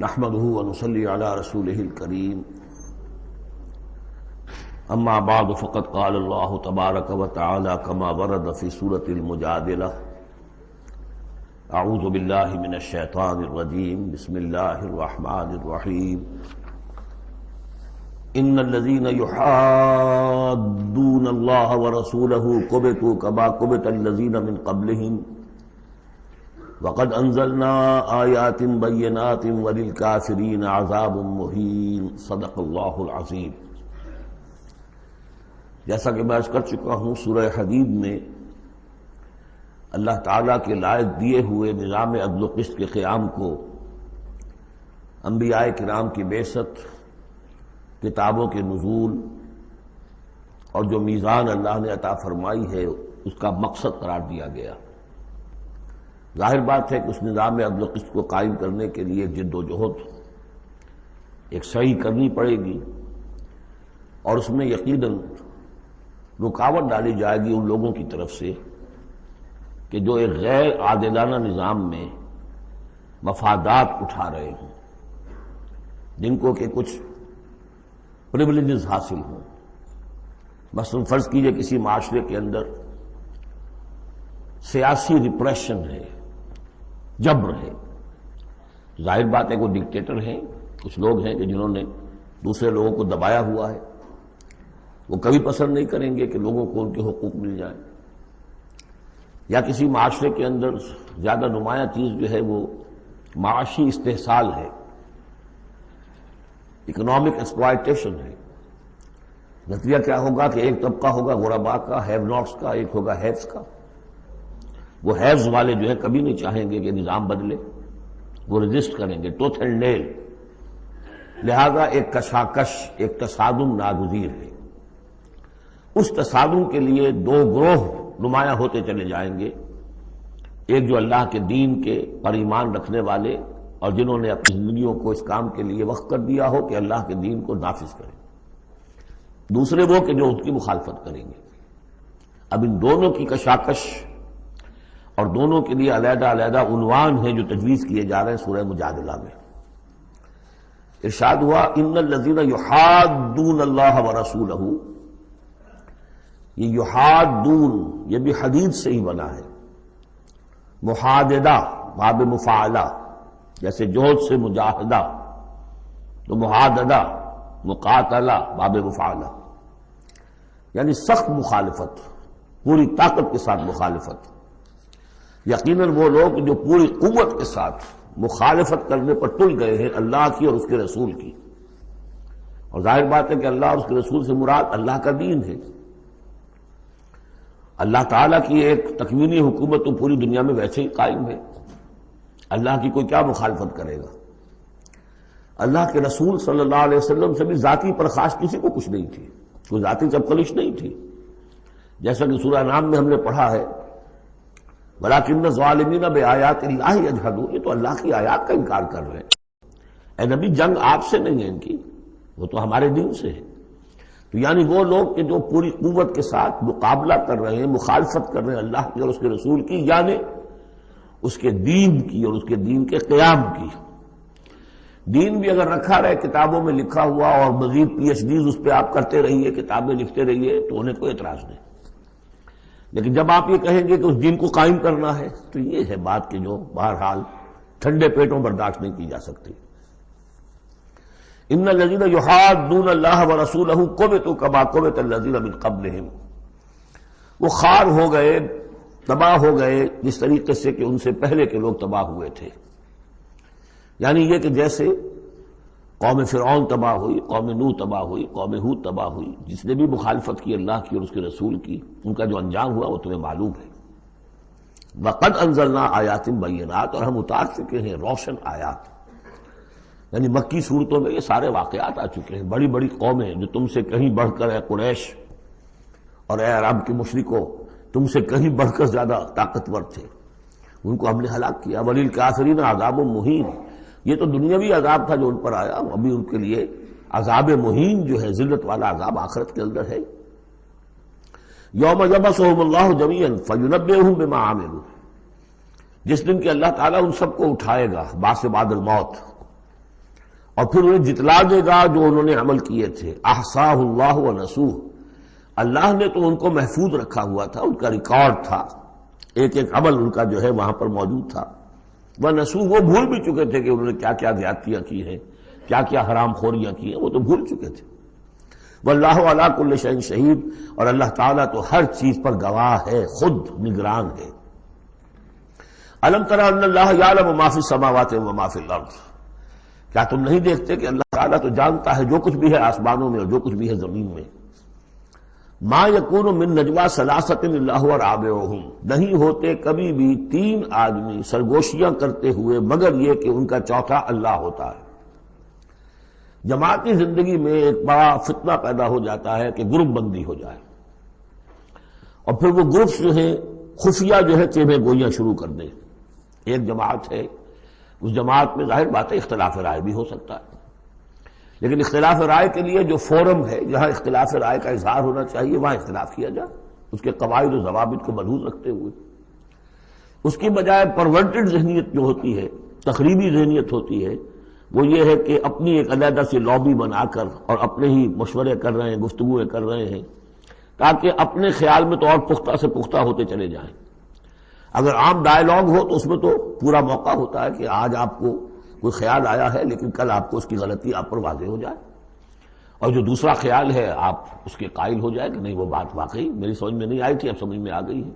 نحمده ونصلي على رسوله الكريم اما بعد فقد قال الله تبارك وتعالى كما ورد في سورة المجادلة اعوذ بالله من الشيطان الرجيم بسم الله الرحمن الرحيم ان الذين يحادون الله ورسوله كبتوا كما كبت الذين من قبلهم وقد انزلنا آیات بینات وللکافرین عذاب مہین صدق اللہ العظیم۔ جیسا کہ میں عرض کر چکا ہوں، سورہ حدید میں اللہ تعالیٰ کے لائق دیے ہوئے نظام عدل و قسط کے قیام کو، انبیاء کرام کی بعثت، کتابوں کے نزول اور جو میزان اللہ نے عطا فرمائی ہے اس کا مقصد قرار دیا گیا۔ ظاہر بات ہے کہ اس نظام عدل و قسط کو قائم کرنے کے لیے جد و جہد ایک سعی کرنی پڑے گی، اور اس میں یقیناً رکاوٹ ڈالی جائے گی ان لوگوں کی طرف سے کہ جو ایک غیر عادلانہ نظام میں مفادات اٹھا رہے ہوں، جن کو کہ کچھ پریولیجز حاصل ہوں۔ مثلا فرض کیجئے کسی معاشرے کے اندر سیاسی ریپریشن ہے، جبر ہے، ظاہر بات ہے کہ وہ ڈکٹیٹر ہیں، کچھ لوگ ہیں کہ جنہوں نے دوسرے لوگوں کو دبایا ہوا ہے، وہ کبھی پسند نہیں کریں گے کہ لوگوں کو ان کے حقوق مل جائیں۔ یا کسی معاشرے کے اندر زیادہ نمایاں چیز جو ہے وہ معاشی استحصال ہے، اکنامک ایکسپلائٹیشن ہے۔ نتیجہ کیا ہوگا کہ ایک طبقہ ہوگا غرباء کا، ہیو ناٹس کا، ایک ہوگا ہیوز کا۔ وہ ہیوز والے جو ہے کبھی نہیں چاہیں گے کہ نظام بدلے، وہ رجسٹ کریں گے ٹوتھ اینڈ نیل۔ لہذا ایک کشاکش، ایک تصادم ناگزیر ہے۔ اس تصادم کے لیے دو گروہ نمایاں ہوتے چلے جائیں گے، ایک جو اللہ کے دین کے پر ایمان رکھنے والے اور جنہوں نے اپنی زندگیوں کو اس کام کے لیے وقف کر دیا ہو کہ اللہ کے دین کو نافذ کریں، دوسرے وہ کہ جو اس کی مخالفت کریں گے۔ اب ان دونوں کی کشاکش اور دونوں کے لیے علیحدہ علیحدہ عنوان ہیں جو تجویز کیے جا رہے ہیں سورہ مجادلہ میں۔ ارشاد ہوا ان الذین یحادون اللہ ورسولہ، یہ یحادون یہ بھی حدید سے ہی بنا ہے، محاددہ باب مفاعلہ، جیسے جوہد سے مجاہدہ تو محاددہ مقاتلہ باب مفاعلہ، یعنی سخت مخالفت، پوری طاقت کے ساتھ مخالفت۔ یقیناً وہ لوگ جو پوری قوت کے ساتھ مخالفت کرنے پر تل گئے ہیں اللہ کی اور اس کے رسول کی، اور ظاہر بات ہے کہ اللہ اور اس کے رسول سے مراد اللہ کا دین ہے۔ اللہ تعالیٰ کی ایک تکوینی حکومت تو پوری دنیا میں ویسے ہی قائم ہے، اللہ کی کوئی کیا مخالفت کرے گا؟ اللہ کے رسول صلی اللہ علیہ وسلم سے بھی ذاتی پرخاش کسی کو کچھ نہیں تھی، کوئی ذاتی چپکلش نہیں تھی، جیسا کہ سورہ انعام میں ہم نے پڑھا ہے وَلَٰكِنَّ الظَّالِمِينَ بِآيَاتِ اللَّهِ يَجْحَدُونَ، یہ تو اللہ کی آیات کا انکار کر رہے ہیں۔ اے نبی جنگ آپ سے نہیں ہے ان کی، وہ تو ہمارے دین سے ہے۔ تو یعنی وہ لوگ کہ جو پوری قوت کے ساتھ مقابلہ کر رہے ہیں، مخالفت کر رہے ہیں اللہ کی اور اس کے رسول کی، یعنی اس کے دین کی اور اس کے دین کے قیام کی۔ دین بھی اگر رکھا رہے کتابوں میں لکھا ہوا اور مزید پی ایچ ڈیز اس پہ آپ کرتے رہیے، کتابیں لکھتے رہیے، تو انہیں کوئی اعتراض نہیں، لیکن جب آپ یہ کہیں گے کہ اس دین کو قائم کرنا ہے تو یہ ہے بات کہ جو بہرحال ٹھنڈے پیٹوں برداشت نہیں کی جا سکتی۔ ان الذین یحادون اللہ ورسولہ کبتوا کما کبت الذین من قبلہم، وہ خوار ہو گئے، تباہ ہو گئے جس طریقے سے کہ ان سے پہلے کے لوگ تباہ ہوئے تھے۔ یعنی یہ کہ جیسے قوم فرعون تباہ ہوئی، قوم نوح تباہ ہوئی، قوم ہود تباہ ہوئی، جس نے بھی مخالفت کی اللہ کی اور اس کے رسول کی، ان کا جو انجام ہوا وہ تمہیں معلوم ہے۔ وَقَدْ أَنزَلْنَا آیَاتٍ بَيِّنَاتٍ، اور ہم اتار چکے ہیں روشن آیات، یعنی مکی صورتوں میں یہ سارے واقعات آ چکے ہیں۔ بڑی بڑی قومیں جو تم سے کہیں بڑھ کر، اے قریش اور اے عرب کے مشرکوں، تم سے کہیں بڑھ کر زیادہ طاقتور تھے، ان کو ہم نے ہلاک کیا۔ وَلِلْكَافِرِينَ عَذَابٌ مُّهِينٌ، یہ تو دنیاوی عذاب تھا جو ان پر آیا، ابھی ان کے لیے عذاب مہین جو ہے، ذلت والا عذاب آخرت کے اندر ہے۔ یوم یبعثہم اللہ جمیعا فینبئہم بما عملوا، جس دن کہ اللہ تعالیٰ ان سب کو اٹھائے گا بعث بعد الموت، اور پھر انہیں جتلا دے گا جو انہوں نے عمل کیے تھے. احصاہ اللہ ونسوہ، اللہ نے تو ان کو محفوظ رکھا ہوا تھا، ان کا ریکارڈ تھا، ایک ایک عمل ان کا جو ہے وہاں پر موجود تھا. ونسوہ، وہ بھول بھی چکے تھے کہ انہوں نے کیا کیا زیادتیاں کی ہیں، کیا کیا حرام خوریاں کی ہیں، وہ تو بھول چکے تھے. واللہ علی کل شیء شہید، اور اللہ تعالیٰ تو ہر چیز پر گواہ ہے، خود نگران ہے. الم تر ان اللہ یعلم ما فی السماوات و ما فی الارض، کیا تم نہیں دیکھتے کہ اللہ تعالیٰ تو جانتا ہے جو کچھ بھی ہے آسمانوں میں اور جو کچھ بھی ہے زمین میں. ما یکون من نجوا ثلاثۃ الا هو رابعهم، نہیں ہوتے کبھی بھی تین آدمی سرگوشیاں کرتے ہوئے مگر یہ کہ ان کا چوتھا اللہ ہوتا ہے. جماعتی زندگی میں ایک بڑا فتنہ پیدا ہو جاتا ہے کہ گروپ بندی ہو جائے، اور پھر وہ گروپس جو ہیں خفیہ جو ہے چیمیں گوئیاں شروع کر دیں. ایک جماعت ہے، اس جماعت میں ظاہر بات ہے اختلاف رائے بھی ہو سکتا ہے، لیکن اختلاف رائے کے لیے جو فورم ہے جہاں اختلاف رائے کا اظہار ہونا چاہیے وہاں اختلاف کیا جائے، اس کے قواعد و ضوابط کو ملحوظ رکھتے ہوئے. اس کی بجائے پرورٹڈ ذہنیت جو ہوتی ہے، تخریبی ذہنیت ہوتی ہے، وہ یہ ہے کہ اپنی ایک علیحدہ سی لابی بنا کر اور اپنے ہی مشورے کر رہے ہیں، گفتگویں کر رہے ہیں، تاکہ اپنے خیال میں تو اور پختہ سے پختہ ہوتے چلے جائیں. اگر عام ڈائیلاگ ہو تو اس میں تو پورا موقع ہوتا ہے کہ آج آپ کو کوئی خیال آیا ہے لیکن کل آپ کو اس کی غلطی آپ پر واضح ہو جائے، اور جو دوسرا خیال ہے آپ اس کے قائل ہو جائے کہ نہیں وہ بات واقعی میری سمجھ میں نہیں آئی تھی، اب سمجھ میں آ گئی ہے.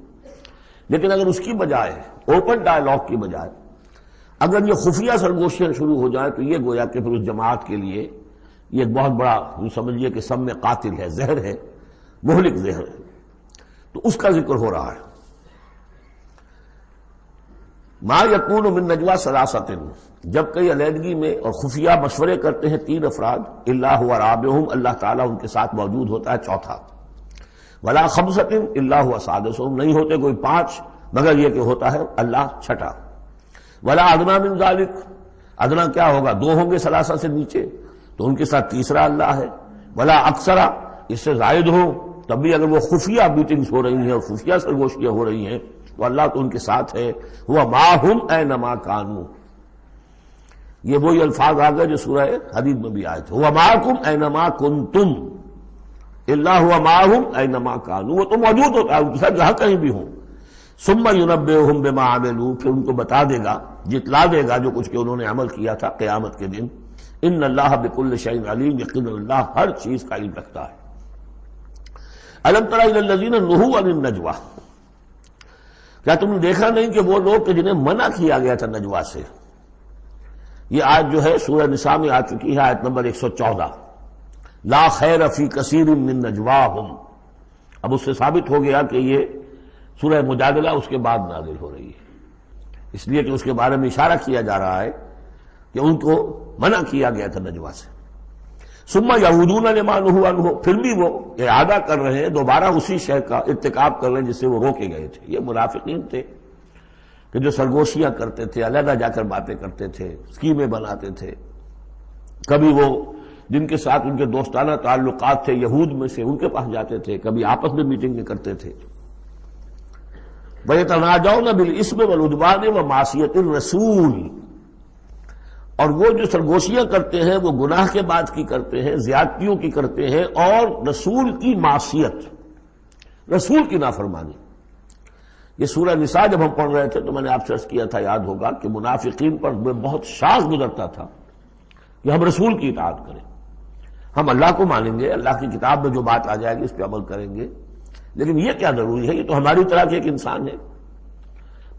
لیکن اگر اس کی بجائے اوپن ڈائیلاگ کی بجائے اگر یہ خفیہ سرگوشیاں شروع ہو جائیں تو یہ گویا کہ پھر اس جماعت کے لیے یہ ایک بہت بڑا سمجھیے کہ سم میں قاتل ہے، زہر ہے، مہلک زہر ہے. تو اس کا ذکر ہو رہا ہے. ما یکون من نجوا ثلاثۃ، جب کئی علیحدگی میں اور خفیہ مشورے کرتے ہیں تین افراد، الا هو رابعهم، اللہ تعالیٰ ان کے ساتھ موجود ہوتا ہے چوتھا. ولا خمسۃ الا هو سادسهم، نہیں ہوتے کوئی پانچ مگر یہ کہ ہوتا ہے اللہ چھٹا. ولا ادنی من ذلک، ادنا کیا ہوگا، دو ہوں گے ثلاثہ سے نیچے تو ان کے ساتھ تیسرا اللہ ہے. ولا اکثر، اس سے زائد ہو تب بھی اگر وہ خفیہ میٹنگز ہو رہی ہیں اور خفیہ سرگوشیاں ہو رہی ہیں تو اللہ تو ان کے ساتھ ہے. ہوا معہم اینما کانوا، یہ وہی الفاظ آ گئے جو سورہ حدید میں بھی آئے تھے. ہوا معکم اینما کنتم، الا ہوا معہم اینما کانوا، وہ تو موجود ہوتا ہے ان کے ساتھ جہاں کہیں بھی ہوں. ثم ینبئہم بما عملوا، پھر ان کو بتا دے گا، جتلا دے گا جو کچھ کہ انہوں نے عمل کیا تھا قیامت کے دن. ان اللہ بکل شیء علیم، یقینا اللہ ہر چیز کا علم رکھتا ہے. الم تر الی الذین نہوا عن النجوی، کیا تم نے دیکھا نہیں کہ وہ لوگ کہ جنہیں منع کیا گیا تھا نجوا سے. یہ آیت جو ہے سورہ نساء میں آ چکی ہے، آیت نمبر 114. لا خیر فی کثیر من نجواہم، اب اس سے ثابت ہو گیا کہ یہ سورہ مجادلہ اس کے بعد نازل ہو رہی ہے، اس لیے کہ اس کے بارے میں اشارہ کیا جا رہا ہے کہ ان کو منع کیا گیا تھا نجوا سے. ثم یعودون لما نہوا عنہ، پھر بھی وہ اعادہ کر رہے ہیں، دوبارہ اسی شے کا ارتکاب کر رہے ہیں جس سے وہ روکے گئے تھے. یہ منافقین تھے کہ جو سرگوشیاں کرتے تھے، علیحدہ جا کر باتیں کرتے تھے، اسکیمیں بناتے تھے. کبھی وہ جن کے ساتھ ان کے دوستانہ تعلقات تھے یہود میں سے ان کے پاس جاتے تھے، کبھی آپس میں میٹنگیں کرتے تھے. وَيَتَنَاجَوْنَ بِالْإِثْمِ وَالْعُدْوَانِ وَمَعْصِيَتِ الرَّسُولِ، اور وہ جو سرگوشیاں کرتے ہیں وہ گناہ کے بعد کی کرتے ہیں، زیادتیوں کی کرتے ہیں، اور رسول کی معصیت، رسول کی نافرمانی. یہ سورہ نساء جب ہم پڑھ رہے تھے تو میں نے آپ سے عرض کیا تھا، یاد ہوگا کہ منافقین پر بہت شاذ گزرتا تھا کہ ہم رسول کی اطاعت کریں، ہم اللہ کو مانیں گے، اللہ کی کتاب میں جو بات آ جائے گی اس پہ عمل کریں گے، لیکن یہ کیا ضروری ہے، یہ تو ہماری طرح کے ایک انسان ہے.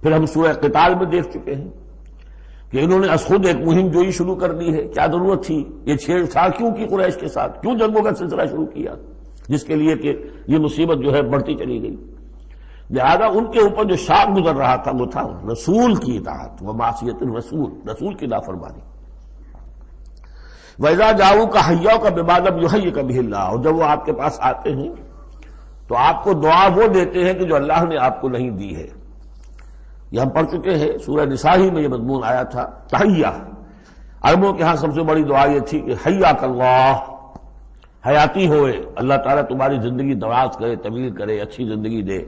پھر ہم سورہ قتال میں دیکھ چکے ہیں کہ انہوں نے از خود ایک مہم جوئی شروع کر دی ہے. کیا ضرورت تھی یہ چھیڑ چھاڑ کیوں کی قریش کے ساتھ، کیوں جنگوں کا سلسلہ شروع کیا جس کے لیے کہ یہ مصیبت جو ہے بڑھتی چلی گئی. لہذا ان کے اوپر جو شاق گزر رہا تھا وہ تھا رسول کی اطاعت و معصیت الرسول، رسول کی نافرمانی. وَإِذَا جَاءُوكَ حَيَّوْكَ بِمَا لَمْ يُحَيِّكَ بِهِ اللَّهُ، اور جب وہ آپ کے پاس آتے ہیں تو آپ کو دعا وہ دیتے ہیں کہ جو اللہ نے آپ کو نہیں دی ہے. یہ ہم پڑھ چکے ہیں، سورہ نساء ہی میں یہ مضمون آیا تھا. تحیہ، عربوں کے ہاں سب سے بڑی دعا یہ تھی کہ حیاک اللہ، حیاتی ہوئے، اللہ تعالیٰ تمہاری زندگی دراز کرے، طویل کرے، اچھی زندگی دے.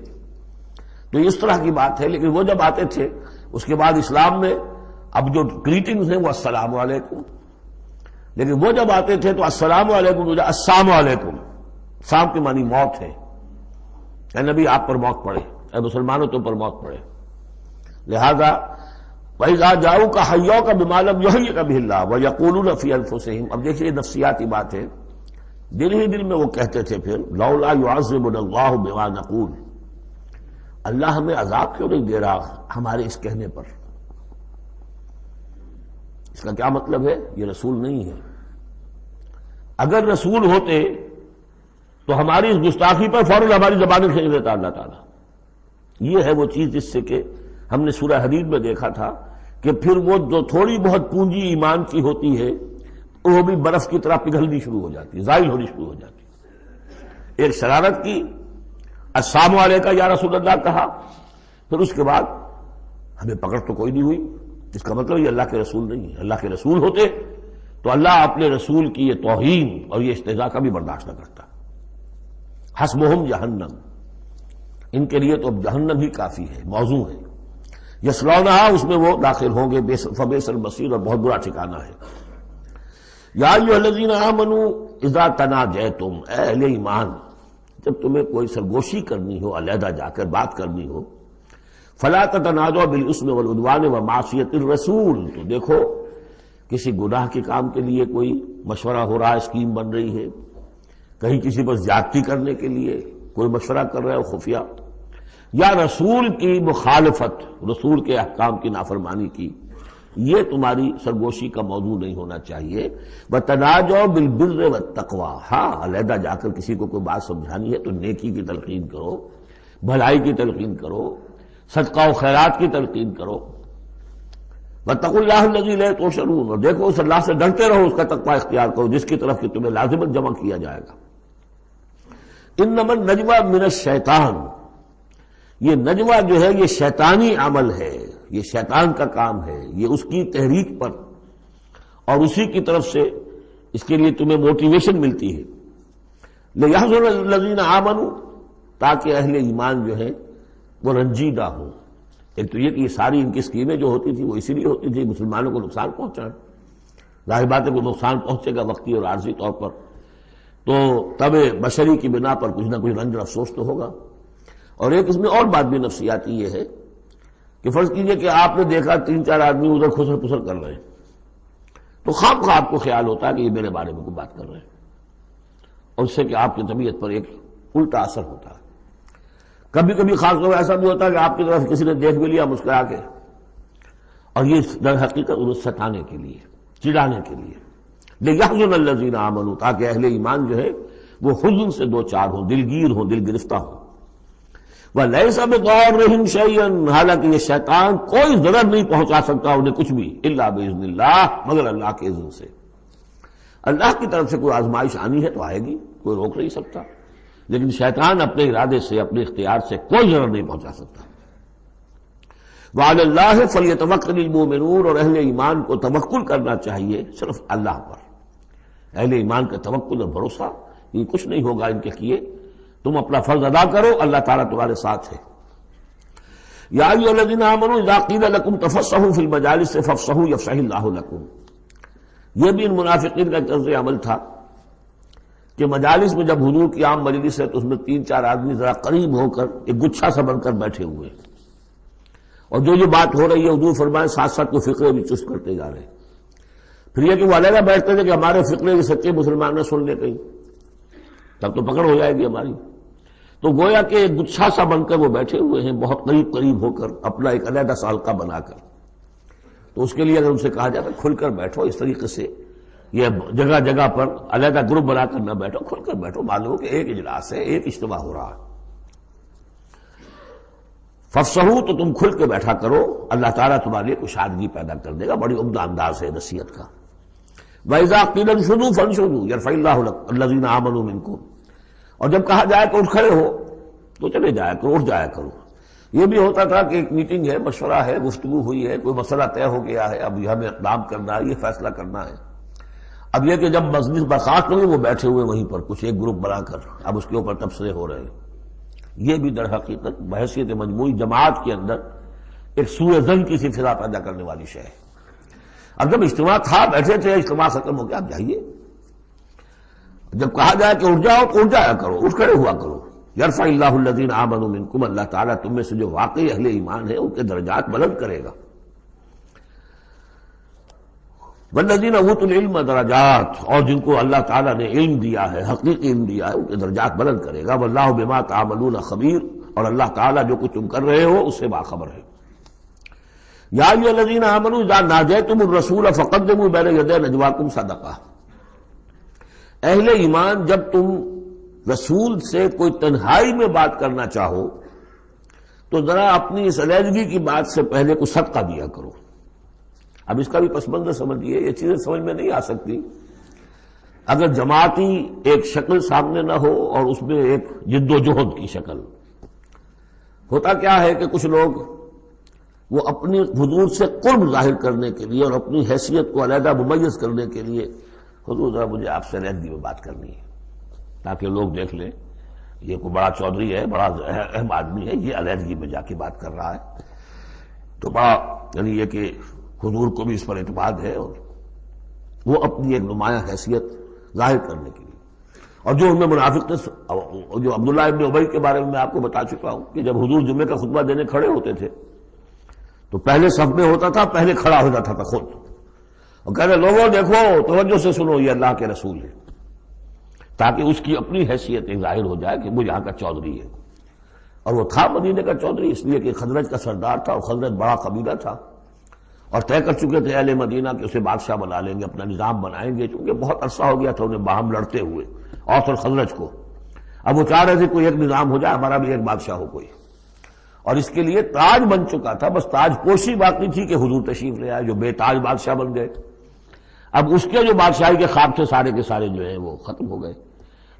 تو اس طرح کی بات ہے. لیکن وہ جب آتے تھے اس کے بعد اسلام میں اب جو گریٹنگز ہیں وہ السلام علیکم. لیکن وہ جب آتے تھے تو السلام علیکم، السلام علیکم، سام کے معنی موت ہے، اے نبی آپ پر موت پڑے، اے مسلمانوں تم پر موت پڑے۔ لہذا وَإِذَا جَاءُوكَ حَيَّوْكَ بِمَا لَمْ يُحْيِكَ بِهِ اللَّهُ وَيَقُولُونَ فِي أَنفُسِهِمْ۔ اب دیکھیے نفسیاتی بات ہے، دل ہی دل میں وہ کہتے تھے پھر لولا يعذبنا الله بما نقول، اللہ ہمیں عذاب کیوں نہیں دے رہا ہمارے اس کہنے پر۔ اس کا کیا مطلب ہے؟ یہ رسول نہیں ہے۔ اگر رسول ہوتے تو ہماری اس گستاخی پر فوراً ہماری زبانیں کھینچ لیتا اللہ تعالیٰ۔ یہ ہے وہ چیز جس سے کہ ہم نے سورہ حدید میں دیکھا تھا کہ پھر وہ جو تھوڑی بہت پونجی ایمان کی ہوتی ہے وہ بھی برف کی طرح پگھلنی شروع ہو جاتی، زائل ہونی شروع ہو جاتی۔ ایک شرارت کی، السلام علیکم یا رسول اللہ کہا، پھر اس کے بعد ہمیں پکڑ تو کوئی نہیں ہوئی۔ اس کا مطلب یہ اللہ کے رسول نہیں ہے۔ اللہ کے رسول ہوتے تو اللہ اپنے رسول کی یہ توہین اور یہ استہزاء کا بھی برداشت نہ کرتا۔ حسبہم جہنم، ان کے لیے تو اب جہنم ہی کافی ہے، موضوع ہے۔ یصلونہا، اس میں وہ داخل ہوں گے، فبئس المصیر، اور بہت برا ٹھکانہ ہے۔ یا ایھا الذین آمنوا اذا تناجیتم، اے اہل ایمان جب تمہیں کوئی سرگوشی کرنی ہو، علیحدہ جا کر بات کرنی ہو، فلا تتناجوا بالاسم والعدوان ومعصیۃ الرسول، تو دیکھو کسی گناہ کے کام کے لیے کوئی مشورہ ہو رہا ہے، اسکیم بن رہی ہے، کہیں کسی پر زیادتی کرنے کے لیے کوئی مشورہ کر رہا ہے خفیہ، یا رسول کی مخالفت، رسول کے احکام کی نافرمانی کی، یہ تمہاری سرگوشی کا موضوع نہیں ہونا چاہیے۔ وَتَنَاجَوْا بِالْبِرِّ وَالتَّقْوَىٰ، ہاں علیحدہ جا کر کسی کو کوئی بات سمجھانی ہے تو نیکی کی تلقین کرو، بھلائی کی تلقین کرو، صدقہ و خیرات کی تلقین کرو۔ وَاتَّقُوا اللَّهَ الَّذِي إِلَيْهِ تُحْشَرُونَ، اور دیکھو اس اللہ سے ڈرتے رہو، اس کا تقوی اختیار کرو جس کی طرف کہ تمہیں لازماً جمع کیا جائے گا۔ اِنَّمَا النَّجْوَىٰ مِنَ الشَّيْطَانِ، یہ نجوہ جو ہے یہ شیطانی عمل ہے، یہ شیطان کا کام ہے، یہ اس کی تحریک پر اور اسی کی طرف سے اس کے لیے تمہیں موٹیویشن ملتی ہے۔ لِيَحْزُنَ الَّذِينَ آمَنُوا، تاکہ اہل ایمان جو ہیں وہ رنجیدہ ہوں۔ ایک تو یہ کہ یہ ساری ان کی اسکیمیں جو ہوتی تھی وہ اسی لیے ہوتی تھی مسلمانوں کو نقصان پہنچانا، ظاہر بات ہے کہ نقصان پہنچے گا وقتی اور عارضی طور پر، تو طبع بشری کی بنا پر کچھ نہ کچھ رنج اور افسوس تو ہوگا۔ اور ایک اس میں اور بات بھی نفسیاتی یہ ہے کہ فرض کیجئے کہ آپ نے دیکھا 3-4 آدمی ادھر خسر پسر کر رہے ہیں، تو خام خواہ آپ کو خیال ہوتا ہے کہ یہ میرے بارے میں کوئی بات کر رہے ہیں، اور اس سے کہ آپ کی طبیعت پر ایک الٹا اثر ہوتا ہے۔ کبھی کبھی خاص طور پر ایسا بھی ہوتا ہے کہ آپ کی طرف کسی نے دیکھ بھی لیا مسکرا کے، اور یہ در حقیقت انہیں ستانے کے لیے، چڑھانے کے لیے۔ لِيَحْزُنَ الَّذِينَ آمَنُوا، تاکہ اہل ایمان جو ہے وہ حزن سے دو چار ہوں، دلگیر ہوں، دل گرفتہ ہوں۔ وَلَيْسَ بِضَارِّهِمْ شَيْئًا، حالانکہ یہ شیطان کوئی ضرر نہیں پہنچا سکتا انہیں کچھ بھی، إِلَّا بِإِذْنِ اللَّهِ، مگر اللہ کے اذن سے۔ اللہ کی طرف سے کوئی آزمائش آنی ہے تو آئے گی، کوئی روک نہیں سکتا، لیکن شیطان اپنے ارادے سے، اپنے اختیار سے کوئی ضرر نہیں پہنچا سکتا۔ وَعَلَى اللَّهِ فَلْيَتَوَكَّلِ الْمُؤْمِنُونَ، اور اہل ایمان کو توکل کرنا چاہیے صرف اللہ پر۔ اہل ایمان کا توکل اور بھروسہ یہ کچھ نہیں ہوگا ان کے کیے، تم اپنا فرض ادا کرو، اللہ تعالیٰ تمہارے ساتھ ہے۔ یا ایھا الذین آمنوا اذا قیل لکم تفصحوا فی المجالس فافصحوا یفصح اللہ لکم، یہ بھی ان منافقین کا طرز عمل تھا کہ مجالس میں جب حضور کی عام مجلس ہے تو اس میں 3-4 آدمی ذرا قریب ہو کر ایک گچھا سا بن کر بیٹھے ہوئے، اور جو بات ہو رہی ہے حضور فرمائے ساتھ ساتھ کو فقرے بھی چست کرتے جا رہے ہیں۔ پھر یہ کہ وہ علیحدہ بیٹھتے تھے کہ ہمارے فقرے کے سچے مسلمان نہ سن لے کہیں، تب تو پکڑ ہو جائے گی ہماری۔ تو گویا کہ ایک گچھا سا بن کر وہ بیٹھے ہوئے ہیں، بہت قریب قریب ہو کر، اپنا ایک علیحدہ سالقہ بنا کر۔ تو اس کے لیے اگر ان سے کہا جاتا کھل کر بیٹھو، اس طریقے سے یہ جگہ جگہ پر علیحدہ گروپ بنا کر نہ بیٹھو، کھل کر بیٹھو، معلوم ہو کہ ایک اجلاس ہے، ایک اجتماع ہو رہا ہے۔ فافصحوا، تو تم کھل کے بیٹھا کرو، اللہ تعالیٰ تمہارے لیے کشادگی پیدا کر دے گا۔ بڑی عمدہ انداز ہے نصیحت کا۔ وَإِذَا قِيلَ انشُزُوا فَانشُزُوا يَرْفَعِ اللَّهُ الَّذِينَ آمَنُوا مِنكُمْ، اور جب کہا جائے کہ اٹھ کھڑے ہو تو چلے جایا کرو، اٹھ جایا کرو۔ یہ بھی ہوتا تھا کہ ایک میٹنگ ہے، مشورہ ہے، گفتگو ہوئی ہے، کوئی مسئلہ طے ہو گیا ہے، اب یہ ہمیں اقدام کرنا ہے، یہ فیصلہ کرنا ہے۔ اب یہ کہ جب مجلس برخاست ہوئی وہ بیٹھے ہوئے وہیں پر کچھ ایک گروپ بنا کر، اب اس کے اوپر تبصرے ہو رہے ہیں۔ یہ بھی در حقیقت بحیثیت مجموعی جماعت کے اندر ایک سوء ظن کی سی فضا پیدا کرنے والی شے ہے۔ اب جب اجتماع تھا، بیٹھے تھے، اجتماع ختم ہو گیا، اب جائیے. جب کہا جائے کہ اٹھ جاؤ تو اٹھ جایا کرو، اٹھ کھڑے ہوا کرو. یرفع اللہ الذین آمنوا منکم، اللہ تعالیٰ تم میں سے جو واقعی اہل ایمان ہے ان کے درجات بلند کرے گا. والذین اوتوا العلم درجات، اور جن کو اللہ تعالیٰ نے علم دیا ہے، حقیقی علم دیا ہے، ان کے درجات بلند کرے گا. واللہ بما تعملون خبیر، اور اللہ تعالیٰ جو کچھ تم کر رہے ہو اس سے باخبر ہے. یا ایھا الذین آمنوا اذا ناجیتم الرسول فقدموا بین یدی نجواکم صدقہ. اہل ایمان جب تم رسول سے کوئی تنہائی میں بات کرنا چاہو تو ذرا اپنی اس علیحدگی کی بات سے پہلے کوئی صدقہ دیا کرو. اب اس کا بھی پس منظر سمجھیے، یہ چیزیں سمجھ میں نہیں آ سکتی اگر جماعتی ایک شکل سامنے نہ ہو اور اس میں ایک جد و جہد کی شکل. ہوتا کیا ہے کہ کچھ لوگ وہ اپنی حضور سے قرب ظاہر کرنے کے لیے اور اپنی حیثیت کو علیحدہ ممیز کرنے کے لیے، حضور ذرا مجھے آپ سے علیحدگی میں بات کرنی ہے تاکہ لوگ دیکھ لیں یہ کوئی بڑا چودھری ہے، بڑا اہم آدمی ہے، یہ علیحدگی میں جا کے بات کر رہا ہے. تو بڑا یعنی یہ کہ حضور کو بھی اس پر اعتماد ہے، اور وہ اپنی ایک نمایاں حیثیت ظاہر کرنے کے لیے. اور جو ان میں منافق تھے، جو عبداللہ ابن ابی کے بارے میں آپ کو بتا چکا ہوں کہ جب حضور جمعے کا خطبہ دینے کھڑے ہوتے تھے تو پہلے صف میں ہوتا تھا، پہلے کھڑا ہو جاتا تھا خود، اور کہہ رہے لوگوں دیکھو توجہ سے سنو، یہ اللہ کے رسول ہے، تاکہ اس کی اپنی حیثیت ایک ظاہر ہو جائے کہ وہ یہاں کا چودھری ہے. اور وہ تھا مدینے کا چودھری، اس لیے کہ خزرج کا سردار تھا، اور خزرج بڑا قبیلہ تھا، اور طے کر چکے تھے اہل مدینہ کہ اسے بادشاہ بنا لیں گے، اپنا نظام بنائیں گے، چونکہ بہت عرصہ ہو گیا تھا انہیں باہم لڑتے ہوئے اوس اور خزرج کو. اب وہ چاہ رہے تھے کوئی ایک نظام ہو جائے، ہمارا بھی ایک بادشاہ ہو کوئی. اور اس کے لیے تاج بن چکا تھا، بس تاج پوشی باقی تھی کہ حضور تشریف لے آئے جو بے تاج بادشاہ بن گئے. اب اس کے جو بادشاہی کے خواب تھے سارے کے سارے جو ہیں وہ ختم ہو گئے،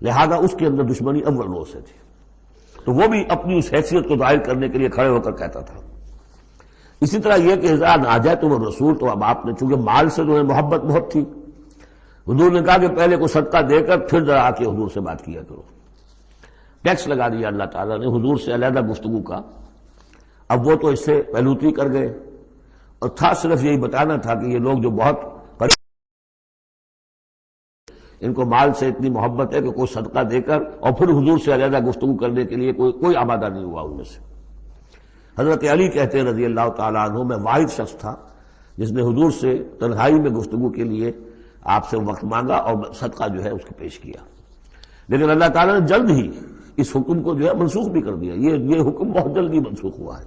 لہذا اس کے اندر دشمنی اول روز سے تھی. تو وہ بھی اپنی اس حیثیت کو ظاہر کرنے کے لیے کھڑے ہو کر کہتا تھا. اسی طرح یہ کہ اذا ناجیتم الرسول، تو اب آپ نے چونکہ مال سے جو ہے محبت بہت تھی، حضور نے کہا کہ پہلے کو صدقہ دے کر پھر ذرا آ کے حضور سے بات کیا کرو. ٹیکس لگا دیا اللہ تعالیٰ نے حضور سے علیحدہ گفتگو کا. اب وہ تو اس سے پہلوتی کر گئے، اور تھا صرف یہی بتانا تھا کہ یہ لوگ جو بہت ان کو مال سے اتنی محبت ہے کہ کوئی صدقہ دے کر اور پھر حضور سے علیحدہ گفتگو کرنے کے لیے کوئی آمادہ نہیں ہوا ان میں سے. حضرت علی کہتے ہیں رضی اللہ تعالیٰ عنہ، میں واحد شخص تھا جس نے حضور سے تنہائی میں گفتگو کے لیے آپ سے وقت مانگا اور صدقہ جو ہے اس کو پیش کیا. لیکن اللہ تعالیٰ نے جلد ہی اس حکم کو جو ہے منسوخ بھی کر دیا. یہ حکم بہت جلدی منسوخ ہوا ہے.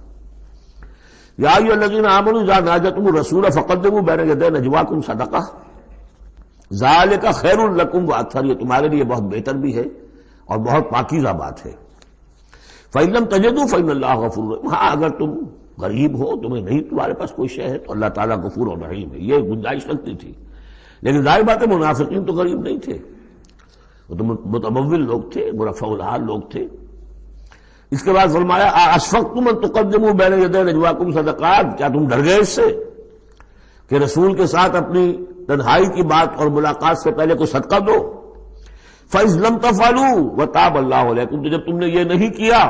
یا ایھا الذین آمنوا اذا ناجیتم الرسول فقدموا بین یدی نجواکم صدقہ ذالک خیر لکم واطہر، یہ تمہارے لیے بہت بہتر بھی ہے اور بہت پاکیزہ بات ہے. فإن لم تجدوا فإن اللہ غفور رحیم، ہاں اگر تم غریب ہو، تمہیں نہیں تمہارے پاس کوئی شے ہے تو اللہ تعالیٰ غفور اور رحیم ہے. یہ گنجائش رکھتی تھی. لیکن ظاہر بات ہے منافقین تو غریب نہیں تھے، وہ تو متمول لوگ تھے، مرفع الحال لوگ تھے. اس کے بعد فرمایا اشفقتم ان تقدموا بین یدی نجواکم صدقات، کیا تم ڈر گئے اس سے کہ رسول کے ساتھ اپنی تنہائی کی بات اور ملاقات سے پہلے کوئی صدقہ دو. فَإِذْ لَمْ تَفْعَلُوا وَتَابَ اللَّهُ عَلَيْكُمْ، تو جب تم نے یہ نہیں کیا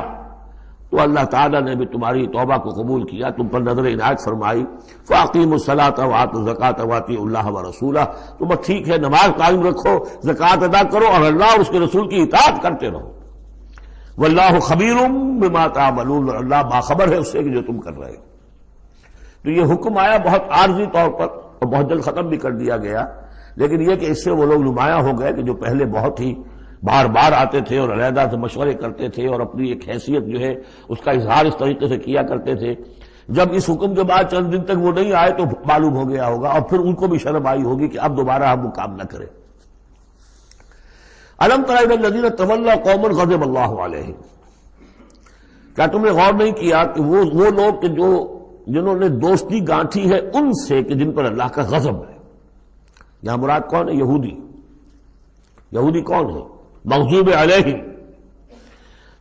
تو اللہ تعالیٰ نے بھی تمہاری توبہ کو قبول کیا، تم پر نظر عنایت فرمائی. فَأَقِیمُوا الصَّلَاةَ وَآتُوا الزَّکَاةَ وَأَطِیعُوا اللَّهَ وَرَسُولَهُ، تو بس ٹھیک ہے نماز قائم رکھو، زکوٰۃ ادا کرو اور اللہ اور اس کے رسول کی اطاعت کرتے رہو. وَاللَّهُ خَبِیرٌ بِمَا تَعْمَلُونَ، اللہ باخبر ہے اس سے کہ جو تم کر رہے ہو. تو یہ حکم آیا بہت عارضی طور پر اور بہت جلد ختم بھی کر دیا گیا. لیکن یہ کہ اس سے وہ لوگ نمایاں ہو گئے کہ جو پہلے بہت ہی بار بار آتے تھے اور علیحدہ سے مشورے کرتے تھے اور اپنی ایک حیثیت جو ہے اس کا اظہار اس طریقے سے کیا کرتے تھے، جب اس حکم کے بعد چند دن تک وہ نہیں آئے تو معلوم ہو گیا ہوگا اور پھر ان کو بھی شرم آئی ہوگی کہ اب دوبارہ ہم وہ کام نہ کریں. الم تر الی الذین تولوا قوما غضب اللہ علیہم، کیا تم نے غور نہیں کیا کہ وہ لوگ کہ جنہوں نے دوستی گانٹھی ہے ان سے کہ جن پر اللہ کا غضب ہے. یہاں مراد کون ہے؟ یہودی کون ہے؟ مغضوب علیہم،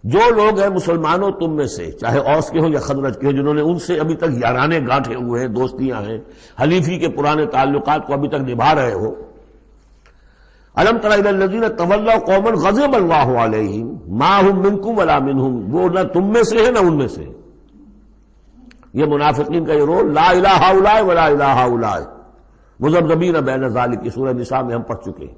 جو لوگ ہیں مسلمانوں تم میں سے، چاہے اوس کے ہوں یا خزرج کے ہوں، جنہوں نے ان سے ابھی تک یارانے گانٹھے ہوئے ہیں، دوستیاں ہیں، حلیفی کے پرانے تعلقات کو ابھی تک نبھا رہے ہو. الم تر الی الذین تولوا قوما غضب اللہ علیہم ما هم منکم ولا منهم، وہ نہ تم میں سے ہے نہ ان میں سے. یہ منافقین کا یہ رول، لا الہ الا ولا الہ الا، مذبذبین بین ذالک کی سورہ نساء میں ہم پڑھ چکے ہیں.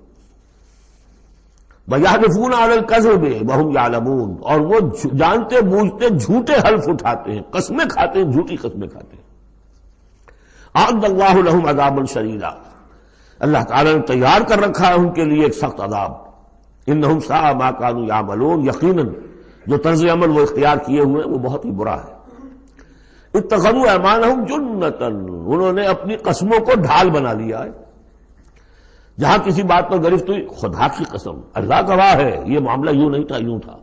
وَيَحْلِفُونَ عَلَى الْكَذِبِ وَهُمْ يَعْلَمُونَ، اور وہ جانتے بوجھتے جھوٹے حلف اٹھاتے ہیں، قسمیں کھاتے ہیں، جھوٹی قسمیں کھاتے ہیں. أَعَدَّ اللَّهُ لَهُمْ عَذَابًا شَدِيدًا، اللہ تعالیٰ نے تیار کر رکھا ہے ان کے لیے ایک سخت عذاب. إِنَّهُمْ سَاءَ مَا كَانُوا يَعْمَلُونَ، یقیناً جو طرز عمل وہ اختیار کیے ہوئے وہ بہت ہی برا ہے. اتخذوا أيمانهم جنة، انہوں نے اپنی قسموں کو ڈھال بنا لیا ہے. جہاں کسی بات پر گرفت ہوئی، خدا کی قسم، اللہ گواہ ہے یہ معاملہ یوں نہیں تھا، یوں تھا.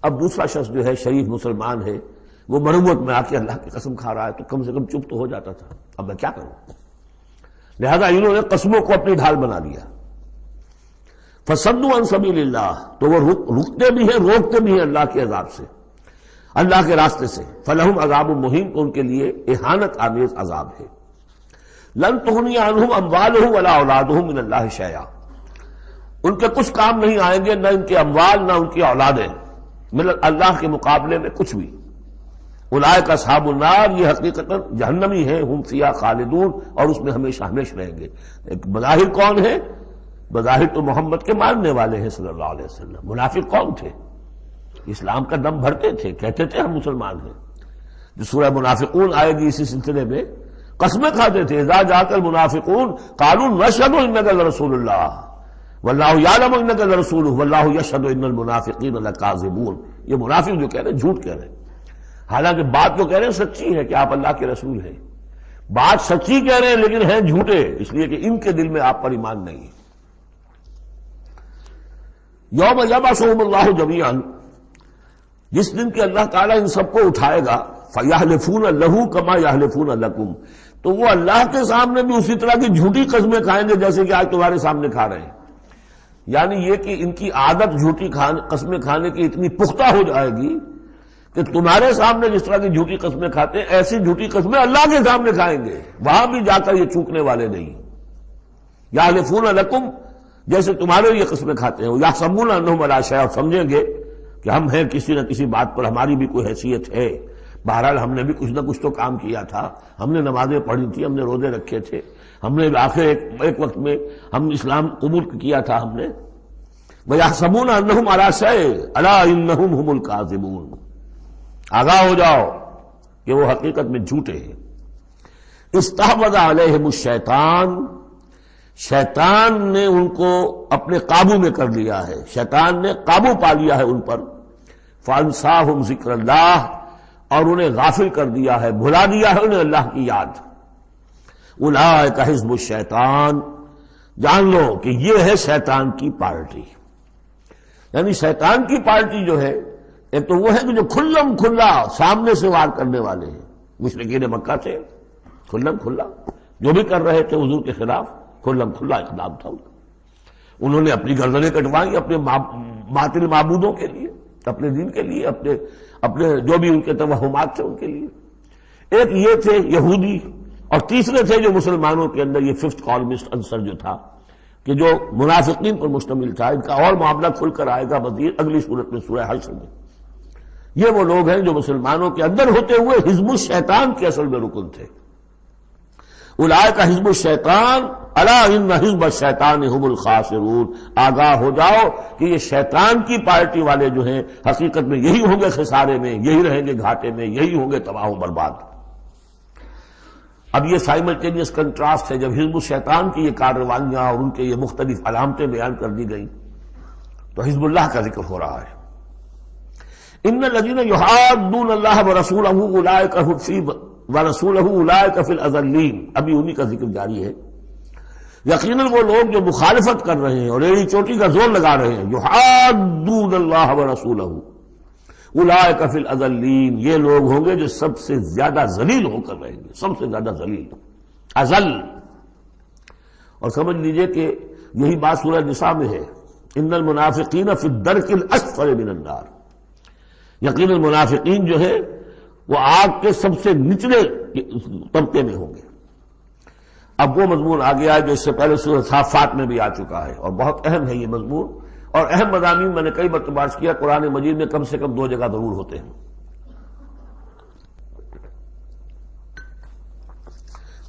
اب دوسرا شخص جو ہے شریف مسلمان ہے، وہ مروت میں آ کے اللہ کی قسم کھا رہا ہے تو کم سے کم چپ تو ہو جاتا تھا. اب میں کیا کروں؟ لہذا انہوں نے قسموں کو اپنی ڈھال بنا لیا. فصدوا عن سبیل اللہ، تو وہ رکتے بھی ہیں، روکتے بھی ہیں اللہ کے عذاب سے، اللہ کے راستے سے. فلہم عذاب مہین، تو ان کے لیے اہانت آمیز عذاب ہے. لن تغنی عنہم اموالہم ولا اولادہم من اللہ شیئا، ان کے کچھ کام نہیں آئیں گے، نہ ان کے اموال نہ ان کی اولادیں، من اللہ کے مقابلے میں کچھ بھی. اولئک اصحاب النار، یہ حقیقتاً جہنمی ہیں، ہم فیہا خالدون، اور اس میں ہمیشہ ہمیشہ رہیں گے. بظاہر کون ہے؟ بظاہر تو محمد کے ماننے والے ہیں صلی اللہ علیہ وسلم. منافق کون تھے؟ اسلام کا دم بھرتے تھے، کہتے تھے ہم مسلمان ہیں. جو سورہ منافقون آئے گی اسی سلسلے میں، قسمیں کھاتے تھے. اذا جاءک المنافقون قالوا نشهد انک لرسول اللہ واللہ یعلم انک لرسولہ واللہ یشهد ان المنافقین لکاذبون. یہ منافق جو کہہ رہے ہیں جھوٹ کہہ رہے ہیں، حالانکہ بات تو کہہ رہے ہیں سچی ہے کہ آپ اللہ کے رسول ہیں. بات سچی کہہ رہے ہیں لیکن ہیں جھوٹے، اس لیے کہ ان کے دل میں آپ پر ایمان نہیں ہے. یوم یبعثہم اللہ جمیعا، جس دن کہ اللہ تعالیٰ ان سب کو اٹھائے گا. فَيَحْلِفُونَ لَهُ كَمَا يَحْلِفُونَ لَكُمْ، تو وہ اللہ کے سامنے بھی اسی طرح کی جھوٹی قسمیں کھائیں گے جیسے کہ آج تمہارے سامنے کھا رہے ہیں. یعنی یہ کہ ان کی عادت جھوٹی قسمیں کھانے کی اتنی پختہ ہو جائے گی کہ تمہارے سامنے جس طرح کی جھوٹی قسمیں کھاتے ہیں ایسی جھوٹی قسمیں اللہ کے سامنے کھائیں گے، وہاں بھی جا کر یہ چوکنے والے نہیں. یحلفون لکم، جیسے تمہارے یہ قسمیں کھاتے ہیں. یحسبون انہم علی شیء، سمجھیں گے کہ ہم ہیں کسی نہ کسی بات پر، ہماری بھی کوئی حیثیت ہے. بہرحال ہم نے بھی کچھ نہ کچھ تو کام کیا تھا، ہم نے نمازیں پڑھی تھی، ہم نے روزے رکھے تھے، ہم نے آخر ایک وقت میں ہم اسلام قبول کیا تھا ہم نے. وَيَحْسَبُونَ أَنَّهُمْ عَلَىٰ شَيْءٍ أَلَا إِنَّهُمْ هُمُ الْكَاذِبُونَ، آگاہ ہو جاؤ کہ وہ حقیقت میں جھوٹے ہیں. استحوذ علیہم الشیطان، شیطان نے ان کو اپنے قابو میں کر لیا ہے، شیطان نے قابو پا لیا ہے ان پر. فانساہم ذکر اللہ، اور انہیں غافل کر دیا ہے، بھلا دیا ہے انہیں اللہ کی یاد. اولئک حزب الشیطان، جان لو کہ یہ ہے شیطان کی پارٹی. یعنی شیطان کی پارٹی جو ہے، ایک تو وہ ہے کہ جو کھلم کھلا سامنے سے وار کرنے والے ہیں. مشرکین مکہ تھے، کھلم کھلا جو بھی کر رہے تھے حضور کے خلاف، کھلم کھلا اقدام تھا. انہوں نے اپنی گردنیں کٹوائی اپنے باطل معبودوں کے لیے، اپنے دین کے لیے، اپنے جو بھی ان کے توہمات تھے ان کے لیے. ایک یہ تھے یہودی، اور تیسرے تھے جو مسلمانوں کے اندر یہ ففتھ کالمسٹ عنصر جو تھا کہ جو منافقین پر مشتمل تھا. ان کا اور معاملہ کھل کر آئے گا مزید اگلی صورت میں سورہ حشر میں. یہ وہ لوگ ہیں جو مسلمانوں کے اندر ہوتے ہوئے حزب الشیطان کے اصل میں رکن تھے. اولئک حزب الشیطان الا ان حزب الشیطان هم الخاسرون، آگاہ ہو جاؤ کہ یہ شیطان کی پارٹی والے جو ہیں حقیقت میں یہی ہوں گے خسارے میں، یہی رہیں گے گھاٹے میں، یہی ہوں گے تباہ و برباد. اب یہ سائملٹینیس کنٹراسٹ ہے. جب حزب الشیطان کی یہ کارروائیاں اور ان کے یہ مختلف علامتیں بیان کر دی گئیں تو حزب اللہ کا ذکر ہو رہا ہے. ان الذین یحادون اللہ ورسولہ اولئک ورسولہ اولئک فی الاذلین، ابھی انہی کا ذکر جاری ہے. یقیناً وہ لوگ جو مخالفت کر رہے ہیں اور ایڑی چوٹی کا زور لگا رہے ہیں، یحادون اللہ ورسولہ اولئک فی الاذلین، یہ لوگ ہوں گے جو سب سے زیادہ ذلیل ہو کر رہیں گے، سب سے زیادہ ذلیل اذل. اور سمجھ لیجئے کہ یہی بات سورہ نساء میں ہے، ان المنافقین فی الدرک الاسفل من النار. یقیناً منافقین جو ہے وہ آگ کے سب سے نچلے طبقے میں ہوں گے. اب وہ مضمون آ گیا ہے جو اس سے پہلے سورہ صافات میں بھی آ چکا ہے اور بہت اہم ہے یہ مضمون. اور اہم مضامین میں نے کئی مرتبہ عرض کیا قرآن مجید میں کم سے کم 2 جگہ ضرور ہوتے ہیں.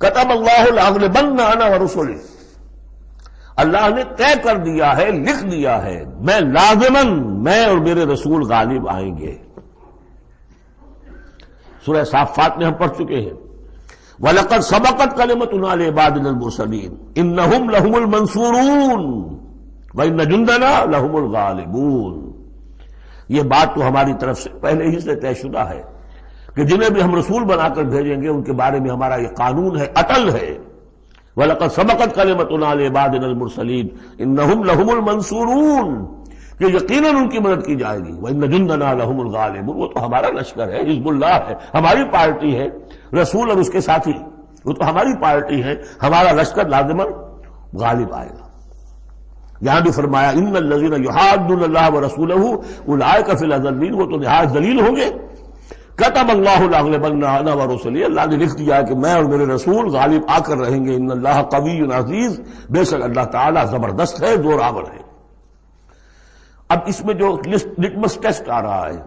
کتب اللہ لاغلبن انا ورسلی، اللہ نے طے کر دیا ہے، لکھ دیا ہے، میں لازماً، میں اور میرے رسول غالب آئیں گے۔ سورہ صافات میں ہم پڑھ چکے ہیں وَلَقَدْ سَبَقَتْ كَلِمَتُنَا لِعِبَادِنَا الْمُرْسَلِينَ إِنَّهُمْ لَهُمُ الْمَنْصُورُونَ وَإِنَّ جُنْدَنَا لَهُمُ الْغَالِبُونَ۔ یہ بات تو ہماری طرف سے پہلے ہی سے طے شدہ ہے کہ جنہیں بھی ہم رسول بنا کر بھیجیں گے ان کے بارے میں ہمارا یہ قانون ہے، اٹل ہے۔ وَلَقَدْ سَبَقَتْ كَلِمَتُنَا لِعِبَادِنَا الْمُرْسَلِينَ إِنَّهُمْ لَهُمُ الْمَنْصُورُونَ، کہ یقیناً ان کی مدد کی جائے گی۔ وَإِنَّ جُنْدَنَا لَهُمُ الْغَالِبُونَ، وہ تو ہمارا لشکر ہے، حزب اللہ ہے، ہماری پارٹی ہے، رسول اور اس کے ساتھی وہ تو ہماری پارٹی ہے، ہمارا لشکر لازماً غالب آئے گا۔ یہاں بھی فرمایا ان الذین یحادون اللہ ورسولہ اولئک فی الاذلین، وہ تو نہایت ذلیل ہوں گے۔ کتب اللہ لاغلبن انا ورسلی، اللہ نے لکھ دیا ہے کہ میں اور میرے رسول غالب آ کر رہیں گے۔ ان اللہ قوی عزیز، بے شک اللہ تعالیٰ زبردست ہے، زور آور ہے۔ اب اس میں جو لٹمس ٹیسٹ آ رہا ہے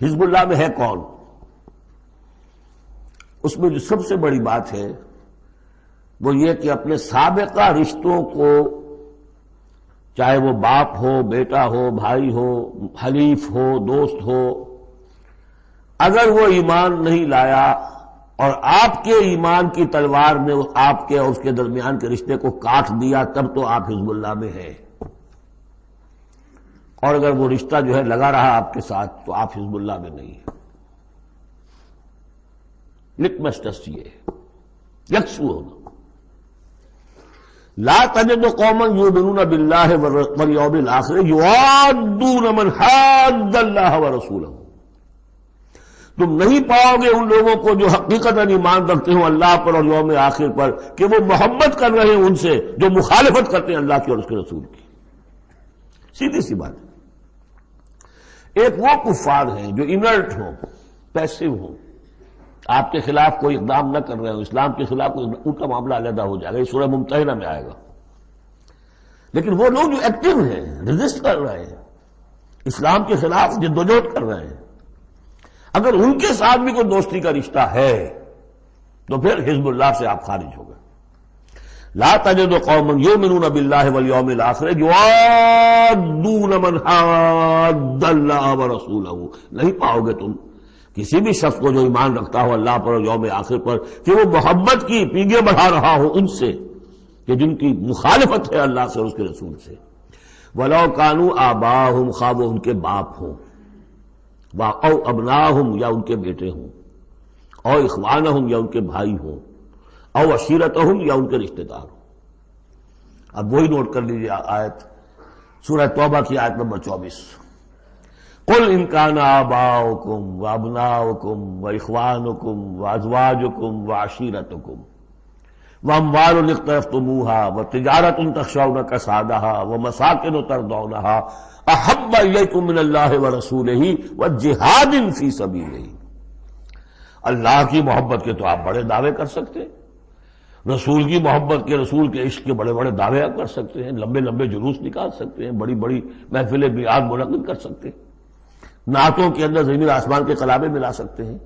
حزب اللہ میں ہے کون، اس میں جو سب سے بڑی بات ہے وہ یہ کہ اپنے سابقہ رشتوں کو، چاہے وہ باپ ہو، بیٹا ہو، بھائی ہو، حلیف ہو، دوست ہو، اگر وہ ایمان نہیں لایا اور آپ کے ایمان کی تلوار نے آپ کے اور اس کے درمیان کے رشتے کو کاٹ دیا، تب تو آپ حزب اللہ میں ہیں، اور اگر وہ رشتہ جو ہے لگا رہا آپ کے ساتھ تو آپ حزب اللہ میں نہیں ہیں۔ لٹمس ٹیسٹ یہ ہے، یکسو ہونا۔ لا تجد قوما یؤمنون باللہ والیوم الآخر یوادون من حاد اللہ ورسولہ، تم نہیں پاؤ گے ان لوگوں کو جو حقیقتاً ایمان رکھتے ہوں اللہ پر اور یوم آخر پر کہ وہ محبت کر رہے ہیں ان سے جو مخالفت کرتے ہیں اللہ کی اور اس کے رسول کی۔ سیدھی سی بات ہے۔ ایک وہ کفار ہیں جو انرٹ ہوں، پیسو ہوں، آپ کے خلاف کوئی اقدام نہ کر رہے ہوں، اسلام کے خلاف ان کا معاملہ علیحدہ ہو جائے گا، یہ سورہ ممتحنہ میں آئے گا۔ لیکن وہ لوگ جو ایکٹیو ہیں، ریزسٹ کر رہے ہیں، اسلام کے خلاف جدوجہد کر رہے ہیں، اگر ان کے ساتھ بھی کوئی دوستی کا رشتہ ہے تو پھر حزب اللہ سے آپ خارج ہو گئے۔ لا تجد قوما یؤمنون باللہ والیوم الآخر یوادون من حاد اللہ ورسولہ، نہیں پاؤ گے تم کسی بھی شخص کو جو ایمان رکھتا ہو اللہ پر اور یوم آخر پر کہ وہ محبت کی پیگے بڑھا رہا ہو ان سے کہ جن کی مخالفت ہے اللہ سے اور اس کے رسول سے۔ وَلَوْ كَانُوا آبَاءَهُمْ، خواہ وہ ان کے باپ ہوں، او ابناہم یا ان کے بیٹے ہوں، او اخوانہم یا ان کے بھائی ہوں، او عشیرتہم یا ان کے رشتہ دار ہوں۔ اب وہی نوٹ کر لیجیے آیت سورہ توبہ کی آیت نمبر 24، قل ان کان آباؤکم وابناؤکم واخوانکم وازواجکم وعشیرتکم واموال اقترفتموها وتجارۃ تخشون کسادها ومساکن ترضونها احب الیکم من اللہ ورسولہ وجہاد فی سبیلہ۔ اللہ کی محبت کے تو آپ بڑے دعوے کر سکتے ہیں، رسول کی محبت کے، رسول کے عشق کے بڑے بڑے دعوے آپ کر سکتے ہیں، لمبے لمبے جلوس نکال سکتے ہیں، بڑی بڑی محفل بیعت منعقد کر سکتے ہیں، نعتوں کے اندر زمین آسمان کے کلامیں ملا سکتے ہیں۔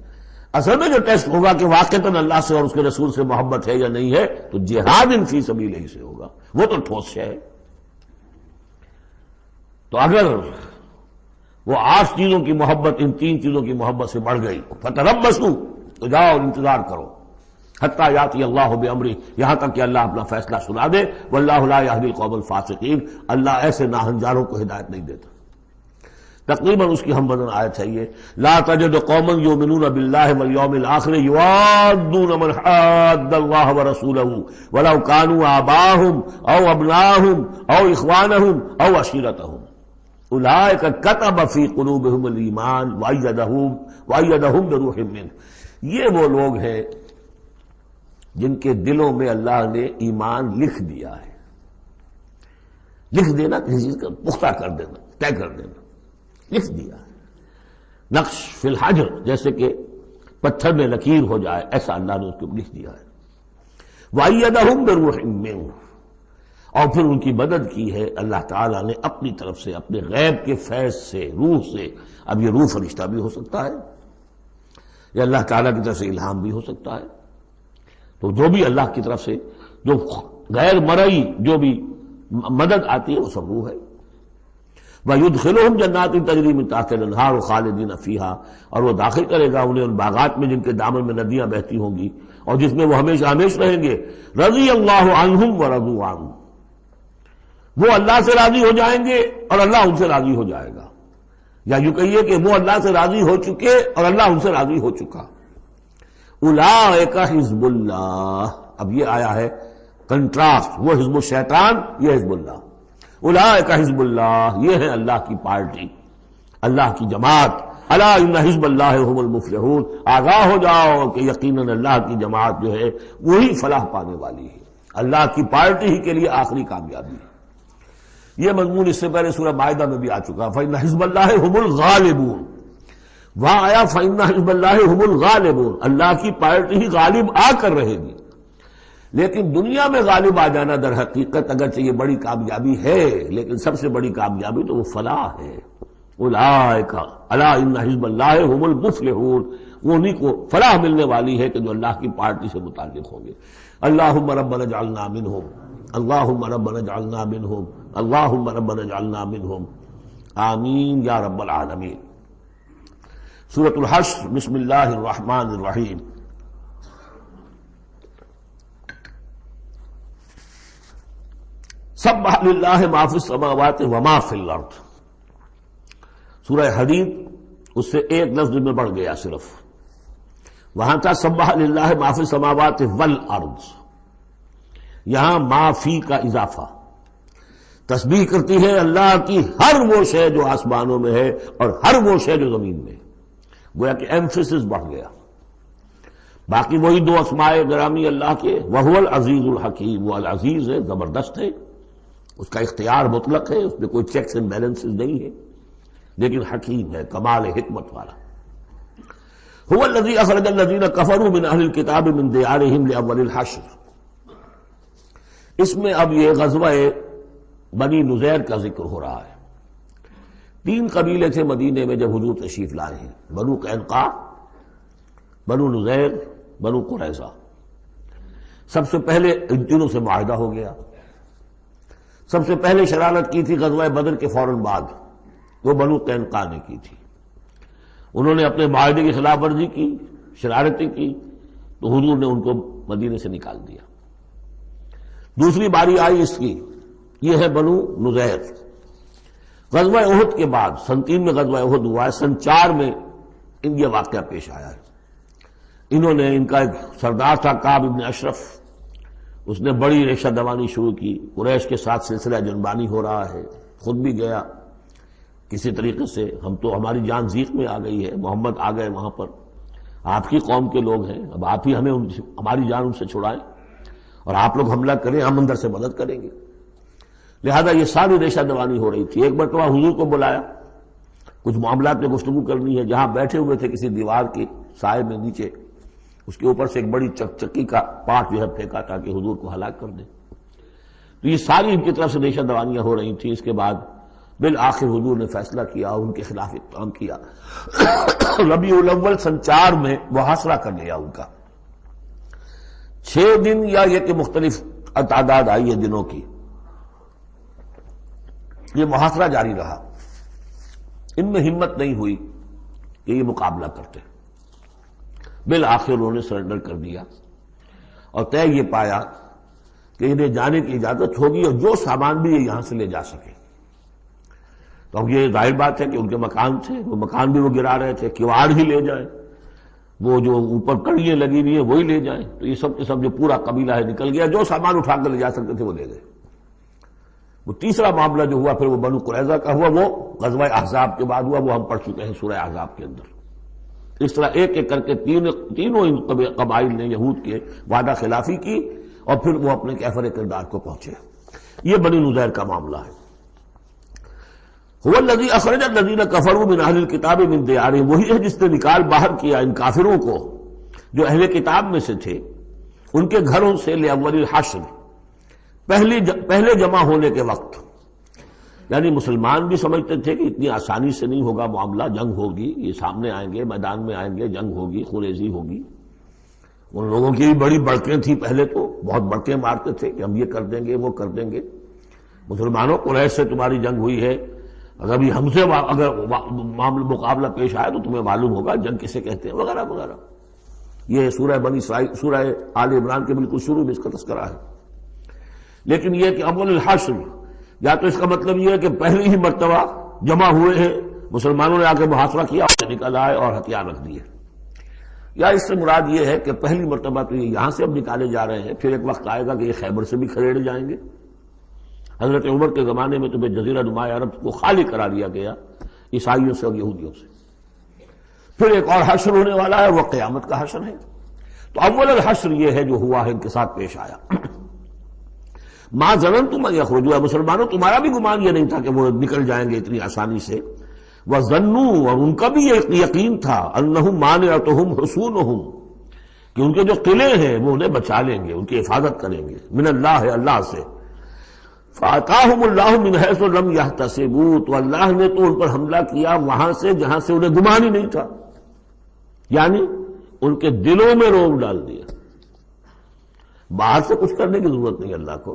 اصل میں جو ٹیسٹ ہوگا کہ واقعتاً اللہ سے اور اس کے رسول سے محبت ہے یا نہیں ہے تو جہاد فی سبیلہ سے ہوگا، وہ تو ٹھوس ہے۔ تو اگر وہ 8 چیزوں کی محبت ان 3 چیزوں کی محبت سے بڑھ گئی، فتربصوا، تو جاؤ اور انتظار کرو، حتی یاتی اللہ بامرہ، یہاں تک کہ اللہ اپنا فیصلہ سنا دے۔ واللہ لا یہدی القوم الفاسقین، اللہ ایسے ناہنجاروں کو ہدایت نہیں دیتا۔ تقریباً اس کی ہم بدن آیت ہے یہ، لا تجد قوما یؤمنون باللہ والیوم الآخر یوادون من حاد اللہ ورسولہ ولو کانوا آباءہم او ابناءہم او اخوانہم او عشیرتہم اولئک کتب فی قلوبہم الایمان وایدہم بروح منہ۔ یہ وہ لوگ ہیں جن کے دلوں میں اللہ نے ایمان لکھ دیا ہے۔ لکھ دینا کسی چیز کا پختہ کر دینا، طے کر دینا، لکھ دیا ہے، نقش فی الحجر، جیسے کہ پتھر میں لکیر ہو جائے، ایسا اللہ نے اس کو لکھ دیا ہے۔ وَأَيَّدَهُمْ بِرُوحٍ مِّنْهُ، اور پھر ان کی مدد کی ہے اللہ تعالیٰ نے اپنی طرف سے، اپنے غیب کے فیض سے، روح سے۔ اب یہ روح فرشتہ بھی ہو سکتا ہے، یا اللہ تعالیٰ کی طرف سے الہام بھی ہو سکتا ہے، تو جو بھی اللہ کی طرف سے جو غیر مرئی جو بھی مدد آتی ہے وہ سب وہ ہے. وَيُدْخِلُهُمْ جَنَّاتٍ تَجْرِي مِن تَحْتِهَا الْأَنْهَارُ خَالِدِينَ فِيهَا، اور وہ داخل کرے گا انہیں ان باغات میں جن کے دامن میں ندیاں بہتی ہوں گی اور جس میں وہ ہمیشہ ہمیش رہیں گے. رضی اللہ عنہم ورضوا عنہ، وہ اللہ سے راضی ہو جائیں گے اور اللہ ان سے راضی ہو جائے گا، یا یوں کہیے کہ وہ اللہ سے راضی ہو چکے اور اللہ ان سے راضی ہو چکا. اولئک حزب اللہ، اب یہ آیا ہے کنٹراسٹ، وہ حزب الشیطان، یہ حزب اللہ. اولئک حزب اللہ، یہ ہے اللہ کی پارٹی، اللہ کی جماعت. الا ان حزب اللہ هم المفلحون، آگاہ ہو جاؤ کہ یقیناً اللہ کی جماعت جو ہے وہی فلاح پانے والی ہے، اللہ کی پارٹی ہی کے لیے آخری کامیابی ہے. یہ مضمون اس سے پہلے سورہ مائدہ میں بھی آ چکا. فإن حزب اللہ هم الغالبون، وہاں آیا فإن حزب اللہ هم الغالبون، اللہ کی پارٹی ہی غالب آ کر رہے گی. لیکن دنیا میں غالب آ جانا در حقیقت اگرچہ یہ بڑی کامیابی ہے، لیکن سب سے بڑی کامیابی تو وہ فلاح ہے. اولئک الا ان حزب اللہ هم المفلحون، وہ انہیں کو فلاح ملنے والی ہے کہ جو اللہ کی پارٹی سے متعلق ہوں گے. اللہم ربنا اجعلنا منہم، اللہم ربنا اجعلنا منہم، اللہم ربنا اجعلنا منہم، آمین یا رب العالمین. سورۃ الحشر، بسم اللہ الرحمن الرحیم. سبح للہ ما فی السماوات وما فی الارض. سورہ حدید اس سے ایک لفظ میں بڑھ گیا صرف، وہاں تھا سبح للہ ما فی السماوات والارض، یہاں ما فی کا اضافہ. تسبیح کرتی ہے اللہ کی ہر وہ شے جو آسمانوں میں ہے اور ہر وہ شے جو زمین میں ہے، گویا کہ ایمفیسس بڑھ گیا. باقی وہی دو اسماء گرامی اللہ کے، وہو العزیز الحکیم، وہ العزیز ہے، زبردست ہے، اس کا اختیار مطلق ہے، اس میں کوئی چیکس اینڈ بیلنسز نہیں ہے، لیکن حکیم ہے، کمال حکمت والا. هو الذی اخرج الذین کفروا من اہل الکتاب من دیارہم لاول الحشر. اس میں اب یہ غزوہ بنی نذیر کا ذکر ہو رہا ہے. 3 قبیلے تھے مدینے میں جب حضور تشریف لائے ہیں، بنو قینقاع، بنو نذیر، بنو قریظہ. سب سے پہلے ان تینوں سے معاہدہ ہو گیا. سب سے پہلے شرارت کی تھی غزوہ بدر کے فوراً بعد، وہ بنو قینقاع نے کی تھی. انہوں نے اپنے معاہدے کی خلاف ورزی کی، شرارتیں کی، تو حضور نے ان کو مدینے سے نکال دیا. دوسری باری آئی اس کی، یہ ہے بنو نذیر. غزوہ احد کے بعد سن 3 میں غزوہ احد ہوا ہے، سن 4 میں ان یہ واقعہ پیش آیا ہے. انہوں نے، ان کا ایک سردار تھا کعب ابن اشرف، اس نے بڑی ریشہ دوانی شروع کی. قریش کے ساتھ سلسلہ جنبانی ہو رہا ہے، خود بھی گیا کسی طریقے سے. ہم تو، ہماری جان زیق میں آ گئی ہے، محمد آ گئے وہاں پر، آپ کی قوم کے لوگ ہیں، اب آپ ہی ہمیں ہماری جان ان سے چھڑائیں اور آپ لوگ حملہ کریں، ہم اندر سے مدد کریں گے. لہذا یہ ساری ریشہ دوانی ہو رہی تھی. ایک مرتبہ حضور کو بلایا، کچھ معاملات میں گفتگو کرنی ہے. جہاں بیٹھے ہوئے تھے کسی دیوار کے سائے میں نیچے، اس کے اوپر سے ایک بڑی چکی کا پاٹ جو ہے پھینکا تاکہ حضور کو ہلاک کر دے. تو یہ ساری ان کی طرف سے ریشہ دوانیاں ہو رہی تھیں. اس کے بعد بالآخر حضور نے فیصلہ کیا اور ان کے خلاف اقدام کیا. ربیع الاول سن 4 میں محاصرہ کر لیا ان کا. 6 دن یا یہ کہ مختلف تعداد آئی ہے دنوں کی، یہ محاصرہ جاری رہا. ان میں ہمت نہیں ہوئی کہ یہ مقابلہ کرتے. بالآخر انہوں نے سرنڈر کر دیا اور طے یہ پایا کہ انہیں جانے کی اجازت ہوگی اور جو سامان بھی یہ یہاں سے لے جا سکے. تو اب یہ ظاہر بات ہے کہ ان کے مکان تھے، وہ مکان بھی وہ گرا رہے تھے، کیواڑ ہی لے جائیں، وہ جو اوپر کڑیاں لگی ہوئی ہیں وہی لے جائیں. تو یہ سب کے سب جو پورا قبیلہ ہے نکل گیا، جو سامان اٹھا کر لے جا سکتے تھے وہ لے گئے. وہ تیسرا معاملہ جو ہوا پھر وہ بنو قریظہ کا ہوا، وہ غزوہ احزاب کے بعد ہوا، وہ ہم پڑھ چکے ہیں سورہ احزاب کے اندر. اس طرح ایک ایک کر کے تینوں ان قبائل نے یہود کے وعدہ خلافی کی اور پھر وہ اپنے کیفر کردار کو پہنچے. یہ بنی نذیر کا معاملہ ہے. هو الذی اخرج الذین کفروا من اہل الکتاب من دیارہم، وہی ہے جس نے نکال باہر کیا ان کافروں کو جو اہل کتاب میں سے تھے ان کے گھروں سے، لاول الحشر، پہلے جمع ہونے کے وقت. یعنی مسلمان بھی سمجھتے تھے کہ اتنی آسانی سے نہیں ہوگا معاملہ، جنگ ہوگی، یہ سامنے آئیں گے، میدان میں آئیں گے، جنگ ہوگی، خونریزی ہوگی. ان لوگوں کی بھی بڑی بڑکیں تھیں، پہلے تو بہت بڑکیں مارتے تھے کہ ہم یہ کر دیں گے وہ کر دیں گے. مسلمانوں قریش سے تمہاری جنگ ہوئی ہے، اگر بھی ہم سے اگر معاملہ مقابلہ پیش آئے تو تمہیں معلوم ہوگا جنگ کسے کہتے ہیں وغیرہ وغیرہ. یہ سورہ بنی اسرائیل، سورہ آل عمران کے بالکل شروع میں اس کا تذکرہ ہے. لیکن یہ کہ اول الحشر، یا تو اس کا مطلب یہ ہے کہ پہلی ہی مرتبہ جمع ہوئے ہیں مسلمانوں نے، آ کے محاصرہ کیا اور نکل آئے اور ہتھیار رکھ دیے، یا اس سے مراد یہ ہے کہ پہلی مرتبہ تو یہ یہاں سے اب نکالے جا رہے ہیں، پھر ایک وقت آئے گا کہ یہ خیبر سے بھی کھڑے جائیں گے. حضرت عمر کے زمانے میں تو جزیرہ نما عرب کو خالی کرا دیا گیا عیسائیوں سے اور یہودیوں سے. پھر ایک اور حشر ہونے والا ہے، وہ قیامت کا حشر ہے. تو اول الحشر یہ ہے جو ہوا ہے، ان کے ساتھ پیش آیا. ما ظننتم ان یخرجوا، مسلمانوں تمہارا بھی گمان یہ نہیں تھا کہ وہ نکل جائیں گے اتنی آسانی سے. وظنوا، اور ان کا بھی یہ یقین تھا، انہم مانعتہم حصونہم، کہ ان کے جو قلعے ہیں وہ انہیں بچا لیں گے، ان کی حفاظت کریں گے، من اللہ، اللہ سے. فَأَتَاهُمُ اللَّهُ مِنْ حَيْثُ لَمْ يَحْتَسِبُوا، تو اللہ نے تو ان پر حملہ کیا وہاں سے جہاں سے انہیں گمان ہی نہیں تھا، یعنی ان کے دلوں میں روب ڈال دیا. باہر سے کچھ کرنے کی ضرورت نہیں اللہ کو،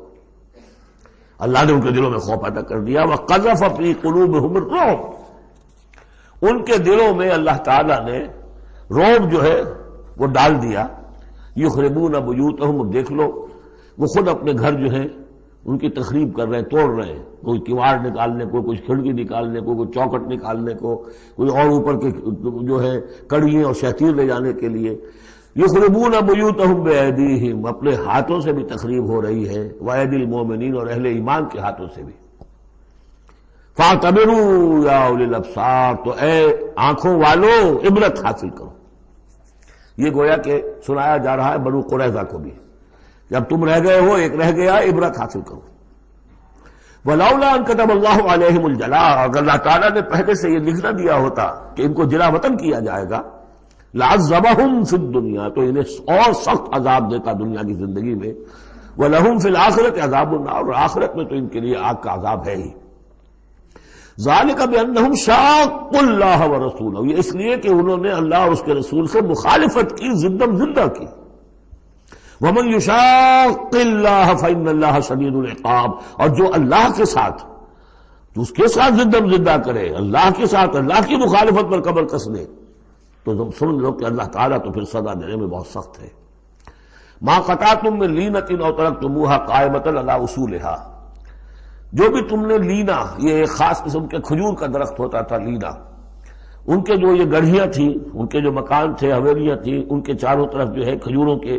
اللہ نے ان کے دلوں میں خوف پیدا کر دیا. وَقَذَفَ فِي قُلُوبِهِمُ الرُّعْبَ، ان کے دلوں میں اللہ تعالیٰ نے روب جو ہے وہ ڈال دیا. یخربون بیوتہم، دیکھ لو وہ خود اپنے گھر جو ہیں ان کی تخریب کر رہے ہیں، توڑ رہے ہیں، کوئی کیواڑ نکالنے کو، کوئی کھڑکی نکالنے کو، کوئی چوکٹ نکالنے کو، کوئی اور اوپر کے جو ہے کڑیاں اور شہتیر لے جانے کے لیے. یخربون بیوتہم بایدیہم، اپنے ہاتھوں سے بھی تخریب ہو رہی ہے، وایدی المومنین، اور اہل ایمان کے ہاتھوں سے بھی. فاعتبروا یا اولی الابصار، تو اے آنکھوں والو عبرت حاصل کرو. یہ گویا کہ سنایا جا رہا ہے بنو قریظہ کو بھی، جب تم رہ گئے ہو ایک رہ گیا، عبرت حاصل کرو. وَلَوْلَا أَن كَتَبَ اللَّهُ عَلَيْهِمُ الْجَلَاءَ، اگر اللہ تعالیٰ نے پہلے سے یہ لکھ نہ دیا ہوتا کہ ان کو جلا وطن کیا جائے گا، لَعَذَّبَهُمْ فِي الدُّنْيَا، تو انہیں اور سخت عذاب دیتا دنیا کی زندگی میں. وَلَهُمْ فِي الْآخِرَةِ عَذَابُ النَّارِ، اور آخرت میں تو ان کے لیے آگ کا عذاب ہے ہی. ذَلِكَ بِأَنَّهُمْ شَاقُّوا اللَّهَ وَرَسُولَهُ، یہ اس لیے کہ انہوں نے اللہ اور اس کے رسول سے مخالفت کی، زدم زدہ کی. وَمَن يُشَاقِّ اللَّهَ فَإِنَّ اللَّهَ شَدِيدُ الْعِقَابِ، اور جو اللہ کے ساتھ، جو اس کے ساتھ زدم زدہ کرے، اللہ کے ساتھ اللہ کی مخالفت پر کمر کس لے، تو تم سن لو کہ اللہ تعالیٰ تو پھر سزا دینے میں بہت سخت ہے. مَا قَطَعْتُم مِّن لِینَةٍ أَوْ تَرَكْتُمُوهَا قَائِمَةً عَلَىٰ أُصُولِهَا، جو بھی تم نے لینا، یہ ایک خاص قسم کے کھجور کا درخت ہوتا تھا لینا، ان کے جو یہ گڑھیاں تھیں، ان کے جو مکان تھے، حویلیاں تھیں، ان کے چاروں طرف جو ہے کھجوروں کے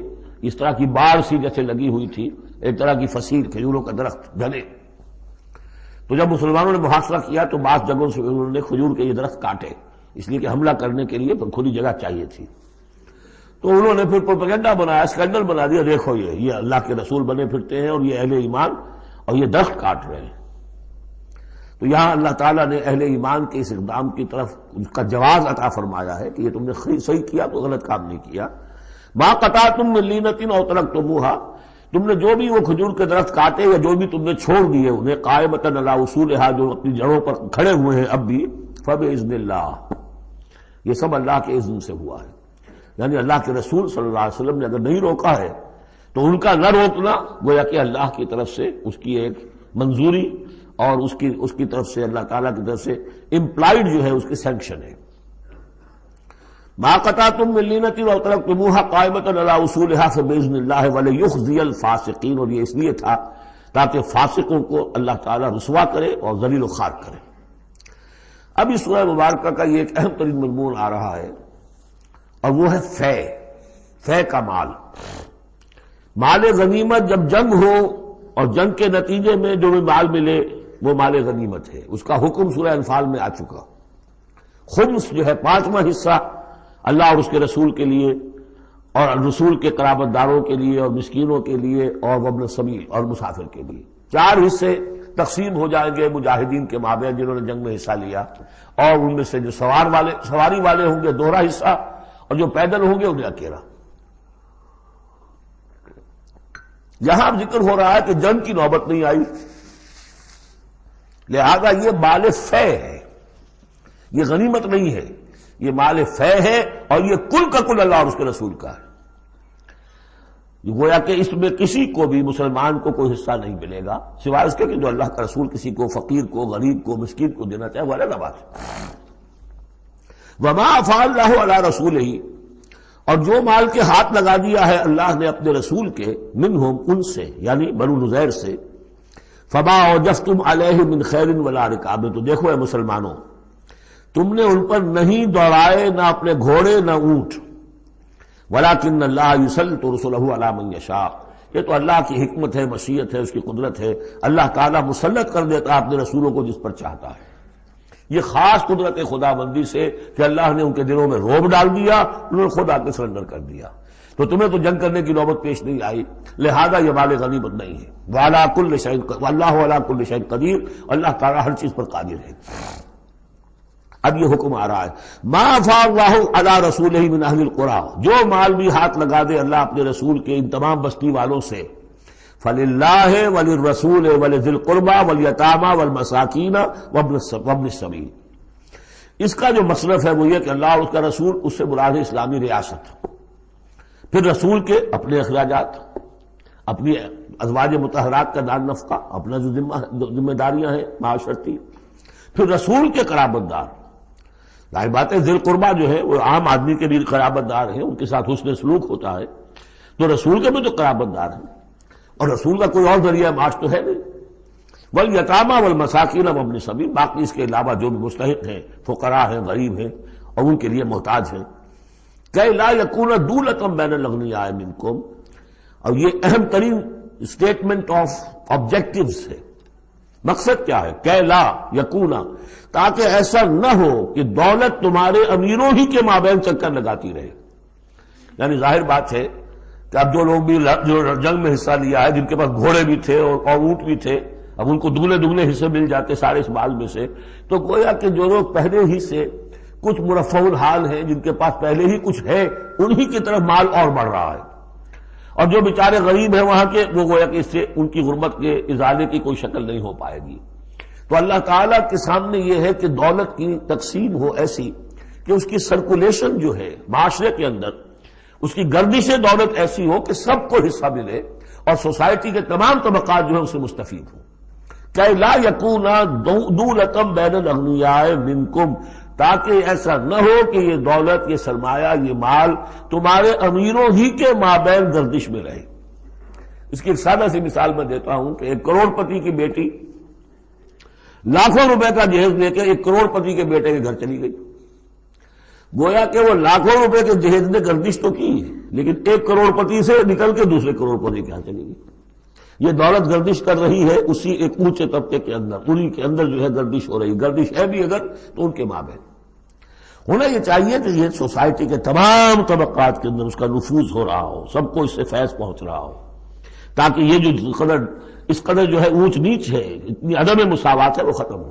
اس طرح کی بار سی جیسے لگی ہوئی تھی، ایک طرح کی فصیل کھجوروں کا درخت گھنے. تو جب مسلمانوں نے محاصرہ کیا تو بعض جگہوں سے انہوں نے کھجور کے یہ درخت کاٹے، اس لیے کہ حملہ کرنے کے لیے کھلی جگہ چاہیے تھی. تو انہوں نے پھر پروپیگنڈا بنایا، اسکینڈل بنا دیا، دیکھو یہ اللہ کے رسول بنے پھرتے ہیں اور یہ اہل ایمان، اور یہ درخت کاٹ رہے ہیں. تو یہاں اللہ تعالیٰ نے اہل ایمان کے اس اقدام کی طرف اس کا جواز عطا فرمایا ہے کہ یہ تم نے صحیح کیا، تو غلط کام نہیں کیا. ما قطعتم من لینۃ او ترکتموها، تم نے جو بھی وہ کھجور کے درخت کاٹے یا جو بھی تم نے چھوڑ دیے انہیں، قائمۃ علی اصولھا، جو اپنی جڑوں پر کھڑے ہوئے ہیں اب بھی، فباذن اللہ، یہ سب اللہ کے اذن سے ہوا ہے. یعنی اللہ کے رسول صلی اللہ علیہ وسلم نے اگر نہیں روکا ہے تو ان کا نہ روکنا گویا کہ اللہ کی طرف سے اس کی ایک منظوری اور اس کی طرف سے اللہ تعالیٰ کی طرف سے امپلائڈ جو ہے اس کی سینکشن ہے. ما قطعتم من لینۃ او ترکتموها قائمۃ علی اصولھا فباذن اللہ ولیخزی الفاسقین، اور یہ اس لیے تھا تاکہ فاسقوں کو اللہ تعالیٰ رسوا کرے اور ذلیل و خوار کرے. اب اس سورہ مبارکہ کا یہ ایک اہم ترین مضمون آ رہا ہے، اور وہ ہے فے کا مال. مال غنیمت جب جنگ ہو اور جنگ کے نتیجے میں جو بھی مال ملے وہ مال غنیمت ہے. اس کا حکم سورہ انفال میں آ چکا. خمس جو ہے 5واں حصہ اللہ اور اس کے رسول کے لیے اور رسول کے قرابت داروں کے لیے اور مسکینوں کے لیے اور وابن السبیل اور مسافر کے لیے. 4 حصے تقسیم ہو جائیں گے مجاہدین کے مابین جنہوں نے جنگ میں حصہ لیا، اور ان میں سے جو سواری والے ہوں گے دوہرا حصہ، اور جو پیدل ہوں گے انہیں اکیلا. یہاں ذکر ہو رہا ہے کہ جنگ کی نوبت نہیں آئی، لہذا یہ مال فے ہے، یہ غنیمت نہیں ہے، یہ مال فے ہے، اور یہ کل کا کل اللہ اور اس کے رسول کا ہے. گویا کہ اس میں کسی کو بھی مسلمان کو کوئی حصہ نہیں ملے گا سوائے اس کے کہ جو اللہ کا رسول کسی کو فقیر کو غریب کو مسکین کو دینا چاہے وہ الگ بات ہے۔ وما افاء اللہ علی رسولہ، اور جو مال کے ہاتھ لگا دیا ہے اللہ نے اپنے رسول کے، منہم ان سے یعنی بنو نذیر سے، فما اوجفتم علیہ من خیر ولا رکاب، تو دیکھو اے مسلمانوں تم نے ان پر نہیں دوڑائے نہ اپنے گھوڑے نہ اونٹ، ولکن اللہ یسلط رسلہ علی من یشاء، یہ تو اللہ کی حکمت ہے، مشیت ہے، اس کی قدرت ہے، اللہ تعالیٰ مسلط کر دیتا ہے اپنے رسولوں کو جس پر چاہتا ہے۔ یہ خاص قدرت خدا بندی سے کہ اللہ نے ان کے دلوں میں رعب ڈال دیا، انہوں نے خود آ کے سرنڈر کر دیا، تو تمہیں تو جنگ کرنے کی نوبت پیش نہیں آئی، لہذا یہ مال غنیمت نہیں ہے۔ وعلی کل شیء، واللہ علی کل شیء قدیر، اللہ تعالیٰ ہر چیز پر قادر ہے۔ اب یہ حکم آ رہا ہے، ما افاء اللہ علی رسولہ من اہل القریٰ، جو مال بھی ہاتھ لگا دے اللہ اپنے رسول کے ان تمام بستی والوں سے، فللہ وللرسول ولذی القربى والیتامى والمساکین وابن السبیل، اس کا جو مصرف ہے وہ یہ کہ اللہ اور اس کا رسول، اس سے مراد ہے اسلامی ریاست، پھر رسول کے اپنے اخراجات، اپنی ازواج مطہرات کا دار نفقہ، اپنا جو ذمہ داریاں ہیں معاشرتی، پھر رسول کے قرابت دار، ظاہر بات ہے ذی القربیٰ جو ہے وہ عام آدمی کے بھی قرابت دار ہیں، ان کے ساتھ حسن سلوک ہوتا ہے، تو رسول کے بھی تو قرابت دار ہیں، اور رسول کا کوئی اور ذریعہ معاش تو ہے نہیں۔ والیتامى والمساکین وابن السبیل، باقی اس کے علاوہ جو بھی مستحق ہیں، فقراء ہیں، غریب ہیں اور ان کے لیے محتاج ہیں، کہ لا یکون دولۃ بین الاغنیاء منکم، اور یہ اہم ترین اسٹیٹمنٹ آف آبجیکٹیوز ہے۔ مقصد کیا ہے؟ کہ لا یکون، تاکہ ایسا نہ ہو کہ دولت تمہارے امیروں ہی کے مابین چکر لگاتی رہے۔ یعنی ظاہر بات ہے کہ اب جو لوگ بھی جو جنگ میں حصہ لیا ہے، جن کے پاس گھوڑے بھی تھے اور اونٹ بھی تھے، اب ان کو دگنے حصے مل جاتے سارے اس مال میں سے، تو گویا کہ جو لوگ پہلے ہی سے کچھ مرفع الحال ہیں، جن کے پاس پہلے ہی کچھ ہے، انہی کی طرف مال اور بڑھ رہا ہے، اور جو بیچارے غریب ہیں وہاں کے، وہ گویا کہ اس سے ان کی غربت کے ازالے کی کوئی شکل نہیں ہو پائے گی۔ تو اللہ تعالیٰ کے سامنے یہ ہے کہ دولت کی تقسیم ہو ایسی کہ اس کی سرکولیشن جو ہے معاشرے کے اندر، اس کی گردش دولت ایسی ہو کہ سب کو حصہ ملے اور سوسائٹی کے تمام طبقات جو ہے اس سے مستفید ہوں۔ کہ لا یکون دولۃ بین الاغنیاء منکم، تاکہ ایسا نہ ہو کہ یہ دولت، یہ سرمایہ، یہ مال تمہارے امیروں ہی کے مابین گردش میں رہے۔ اس کی ایک سادہ سی مثال میں دیتا ہوں کہ ایک کروڑ پتی کی بیٹی لاکھوں روپے کا جہیز لے کے ایک کروڑ پتی کے بیٹے کے گھر چلی گئی، گویا کہ وہ لاکھوں روپے کے جہیز نے گردش تو کی، لیکن ایک کروڑ پتی سے نکل کے دوسرے کروڑ پتی کے ہاں چلی گئی۔ یہ دولت گردش کر رہی ہے اسی ایک اونچے طبقے کے اندر، انہی کے اندر جو ہے گردش ہو رہی، گردش ہے بھی اگر تو ان کے مابین۔ ہونا یہ چاہیے کہ یہ سوسائٹی کے تمام طبقات کے اندر اس کا نفوذ ہو رہا ہو، سب کو اس سے فیض پہنچ رہا ہو، تاکہ یہ جو اس قدر جو ہے اونچ نیچ ہے، اتنی عدم مساوات ہے، وہ ختم ہو۔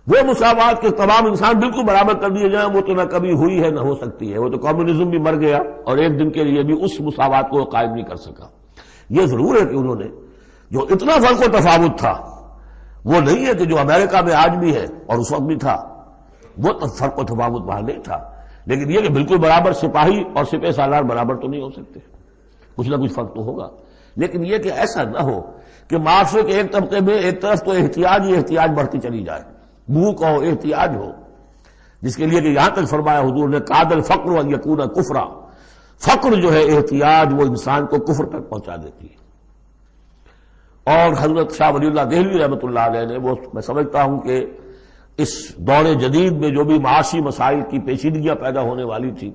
وہ مساوات کے تمام انسان بالکل برابر کر دیے جائیں، وہ تو نہ کبھی ہوئی ہے نہ ہو سکتی ہے، وہ تو کمیونزم بھی مر گیا اور ایک دن کے لیے بھی اس مساوات کو قائم نہیں کر سکا۔ یہ ضرور ہے کہ انہوں نے جو اتنا فرق و تفاوت تھا، وہ نہیں ہے کہ جو امریکہ میں آج بھی ہے اور اس وقت بھی تھا، وہ فرق و تفاوت وہاں نہیں تھا، لیکن یہ کہ بالکل برابر سپاہی اور سپہ سالار برابر تو نہیں ہو سکتے، کچھ نہ کچھ فرق تو ہوگا، لیکن یہ کہ ایسا نہ ہو کہ معاشرے کے ایک طبقے میں ایک طرف تو احتیاج ہی احتیاج بڑھتی چلی جائے، بھوک ہو، احتیاج ہو، جس کے لیے کہ یہاں تک فرمایا حضور نے قاد الفقر ان یکون کفرا، فقر جو ہے احتیاج وہ انسان کو کفر تک پہنچا دیتی ہے۔ اور حضرت شاہ ولی اللہ دہلوی رحمۃ اللہ علیہ نے، وہ میں سمجھتا ہوں کہ اس دور جدید میں جو بھی معاشی مسائل کی پیچیدگیاں پیدا ہونے والی تھی،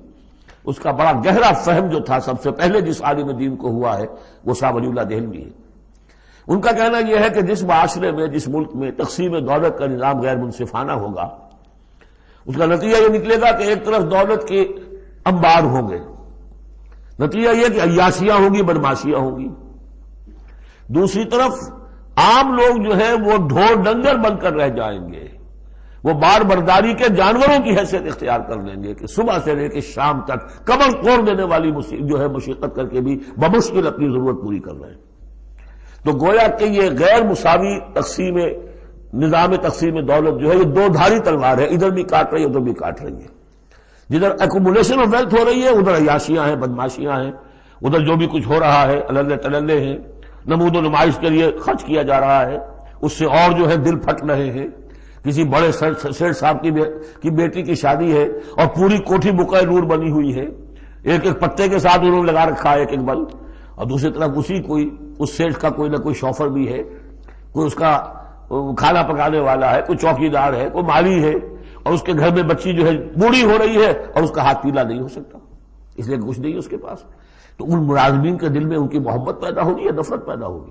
اس کا بڑا گہرا فہم جو تھا سب سے پہلے جس عالم دین کو ہوا ہے وہ شاہ ولی اللہ دہلوی ہے۔ ان کا کہنا یہ ہے کہ جس معاشرے میں، جس ملک میں تقسیم دولت کا نظام غیر منصفانہ ہوگا، اس کا نتیجہ یہ نکلے گا کہ ایک طرف دولت کے انبار ہوں گے، نتیجہ یہ کہ عیاشیاں ہوں گی، بدماشیاں ہوں گی، دوسری طرف عام لوگ جو ہے وہ ڈھور ڈنگر بن کر رہ جائیں گے، وہ بار برداری کے جانوروں کی حیثیت اختیار کر لیں گے کہ صبح سے لے کے شام تک کمر توڑ دینے والی جو ہے مشقت کر کے بھی بمشکل اپنی ضرورت پوری کر رہے ہیں۔ تو گویا کہ یہ غیر مساوی نظام تقسیم دولت جو ہے یہ دو دھاری تلوار ہے، ادھر بھی کاٹ رہی ہے، ادھر بھی کاٹ رہی ہے۔ جدھر ایکومولیشن آف ویلتھ ہو رہی ہے ادھر عیاشیاں ہیں، بدماشیاں ہیں، ادھر جو بھی کچھ ہو رہا ہے اللہ تللے ہیں، نمود و نمائش کے لیے خرچ کیا جا رہا ہے، اس سے اور جو ہے دل پھٹ رہے ہیں۔ کسی بڑے سیٹ صاحب کی بیٹی کی شادی ہے اور پوری کوٹھی بقعہ نور بنی ہوئی ہے، ایک ایک پتے کے ساتھ انہوں نے لگا رکھا ہے ایک ایک بلب، اور دوسری طرف اس سیٹ کا کوئی نہ کوئی شوفر بھی ہے، کوئی اس کا کھانا پکانے والا ہے، کوئی چوکیدار ہے، کوئی مالی ہے، اور اس کے گھر میں بچی جو ہے بوڑھی ہو رہی ہے اور اس کا ہاتھ پیلا نہیں ہو سکتا، اس لیے کچھ نہیں ہے اس کے پاس۔ تو ان ملازمین کے دل میں ان کی محبت پیدا ہوگی یا نفرت پیدا ہوگی؟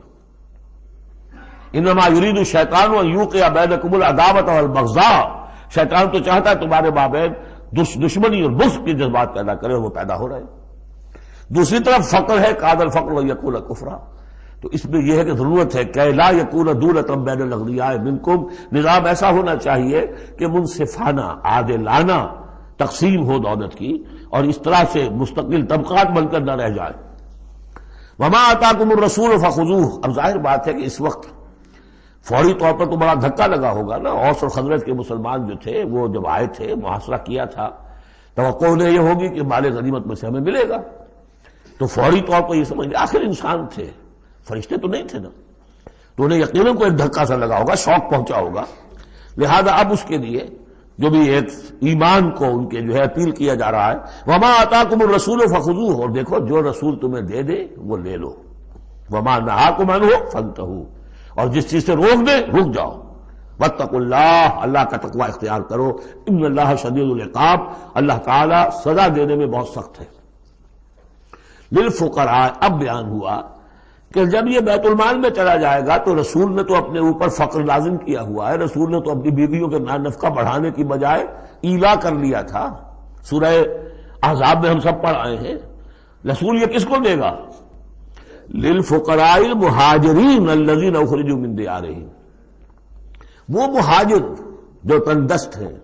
انما یرید الشیطان ان یوقع بینکم العداوۃ والبغضاء، شیطان تو چاہتا ہے تمہارے مابین دشمنی اور بغض کے جذبات پیدا کرے، اور وہ پیدا ہو رہے ہیں۔ دوسری طرف فقر ہے، کاد الفقر ویکون کفرا، تو اس میں یہ ہے کہ ضرورت ہے کہ لا یکون دولۃ بین الاغنیاء منکم، نظام ایسا ہونا چاہیے کہ منصفانہ عادلانہ تقسیم ہو دولت کی، اور اس طرح سے مستقل طبقات بن کر نہ رہ جائے۔ وما آتاکم الرسول فخذوہ، اب ظاہر بات ہے کہ اس وقت فوری طور پر تو بڑا دھکا لگا ہوگا نا، اوس اور خزرج کے مسلمان جو تھے وہ جب آئے تھے محاصرہ کیا تھا، توقع انہیں یہ ہوگی کہ مال غنیمت میں سے ہمیں ملے گا، تو فوری طور پر یہ سمجھ لیں آخر انسان تھے، فرشتے تو نہیں تھے نا، تو انہیں یقیناً کوئی دھکا سا لگا ہوگا، شوق پہنچا ہوگا، لہذا اب اس کے لیے جو بھی ایک ایمان کو ان کے جو ہے اپیل کیا جا رہا ہے، وما آتاکم الرسول فخذوہ، اور دیکھو جو رسول تمہیں دے دے وہ لے لو، وما نہاکم عنہ فانتہوا، اور جس چیز سے روک دے رک جاؤ، واتقوا اللہ، اللہ کا تقوی اختیار کرو، ان اللہ شدید العقاب، اللہ تعالی سزا دینے میں بہت سخت ہے۔ للفقراء، اب بیان ہوا کہ جب یہ بیت المال میں چلا جائے گا تو رسول نے تو اپنے اوپر فقر لازم کیا ہوا ہے، رسول نے تو اپنی بیویوں کے نفقہ بڑھانے کی بجائے ایلا کر لیا تھا، سورہ احزاب میں ہم سب پڑھ آئے ہیں۔ رسول یہ کس کو دے گا؟ للفقراء المہاجرین الذین اخرجوا من دیارہم، وہ مہاجر جو تندست ہیں،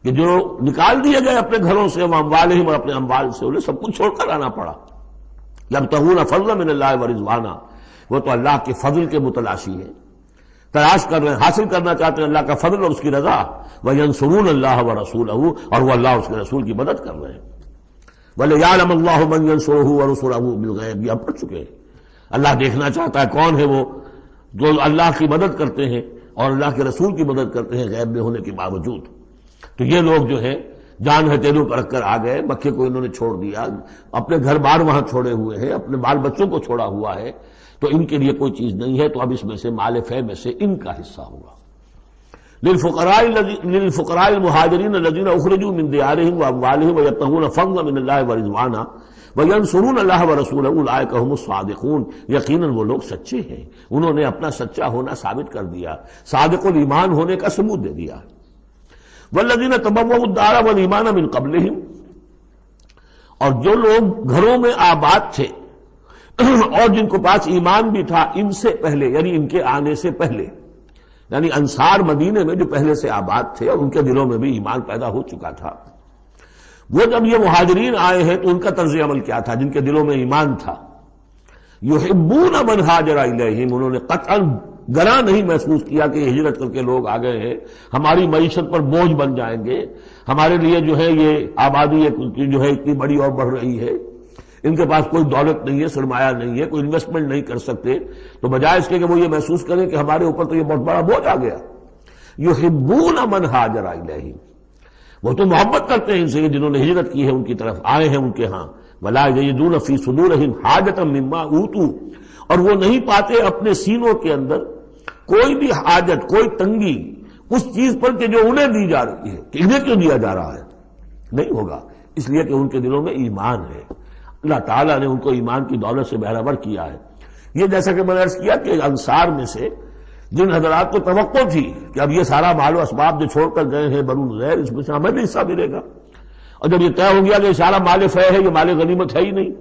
کہ جو نکال دیے گئے اپنے گھروں سے، اموالہم، اور اپنے اموال سے، انہیں سب کچھ چھوڑ کر آنا پڑا۔ یبتغون فضلا من اللہ ورضوانا، وہ تو اللہ کے فضل کے متلاشی ہیں، تلاش کر رہے ہیں، حاصل کرنا چاہتے ہیں اللہ کا فضل اور اس کی رضا، وینصرون اللہ ورسولہ، اور وہ اللہ اور اس کے رسول کی مدد کر رہے ہیں۔ وَلِيَعْلَمَ اللَّهُ مَن يَنصُرُهُ وَرُسُلَهُ بِالْغَیبِ، یہ ہم پڑھ چکے ہیں۔ اللہ دیکھنا چاہتا ہے کون ہے وہ جو اللہ کی مدد کرتے ہیں اور اللہ کے رسول کی مدد کرتے ہیں غیب میں ہونے کے باوجود۔ تو یہ لوگ جو ہے جان ہتھیلیوں پر رکھ کر آ گئے، مکے کو انہوں نے چھوڑ دیا، اپنے گھر بار وہاں چھوڑے ہوئے ہیں، اپنے بال بچوں کو چھوڑا ہوا ہے، تو ان کے لیے کوئی چیز نہیں ہے، تو اب اس میں سے مال فے میں سے ان کا حصہ ہوگا۔ للفقراء المہاجرین الذین اخرجوا من دیارہم واموالہم ویبتغون فضلا من اللہ ورضوانا وینصرون اللہ ورسولہ اولئک هم الصادقون، یقیناً وہ لوگ سچے ہیں، انہوں نے اپنا سچا ہونا ثابت کر دیا، صادق الایمان ہونے کا ثبوت دے دیا۔ والذین تبوؤا الدار والایمان من قبلہم، اور جو لوگ گھروں میں آباد تھے اور جن کو پاس ایمان بھی تھا ان سے پہلے، یعنی ان کے آنے سے پہلے، یعنی انصار مدینے میں جو پہلے سے آباد تھے اور ان کے دلوں میں بھی ایمان پیدا ہو چکا تھا، وہ جب یہ مہاجرین آئے ہیں تو ان کا طرز عمل کیا تھا؟ جن کے دلوں میں ایمان تھا، یحبون من ہاجر الیہم، انہوں نے قطعاً گراں نہیں محسوس کیا کہ یہ ہجرت کر کے لوگ آ گئے ہیں، ہماری معیشت پر بوجھ بن جائیں گے، ہمارے لیے جو ہے یہ آبادی جو ہے اتنی بڑی اور بڑھ رہی ہے، ان کے پاس کوئی دولت نہیں ہے، سرمایہ نہیں ہے، کوئی انویسٹمنٹ نہیں کر سکتے، تو بجائے اس کے کہ وہ یہ محسوس کریں کہ ہمارے اوپر تو یہ بہت بڑا بوجھ آ گیا، یحبون من ہاجر الیہم، وہ تو محبت کرتے ہیں ان سے جنہوں نے ہجرت کی ہے، ان کی طرف آئے ہیں ان کے ہاں، ولا یجدون فی صدورہم حاجۃ مما اوتوا، اور وہ نہیں پاتے اپنے سینوں کے اندر کوئی بھی حاجت، کوئی تنگی اس چیز پر کہ جو انہیں دی جا رہی ہے، کہ انہیں کیوں دیا جا رہا ہے، نہیں ہوگا، اس لیے کہ ان کے دلوں میں ایمان ہے، اللہ تعالیٰ نے ان کو ایمان کی دولت سے بہرہ ور کیا ہے۔ یہ جیسا کہ میں نے عرض کیا کہ انصار میں سے جن حضرات کو توقع تھی کہ اب یہ سارا مال و اسباب جو چھوڑ کر گئے ہیں بنو نذیر، اس میں سے ہمیں بھی حصہ ملے گا، اور جب یہ طے ہو گیا کہ یہ سارا مال فے ہے، یہ مال غنیمت ہے ہی نہیں،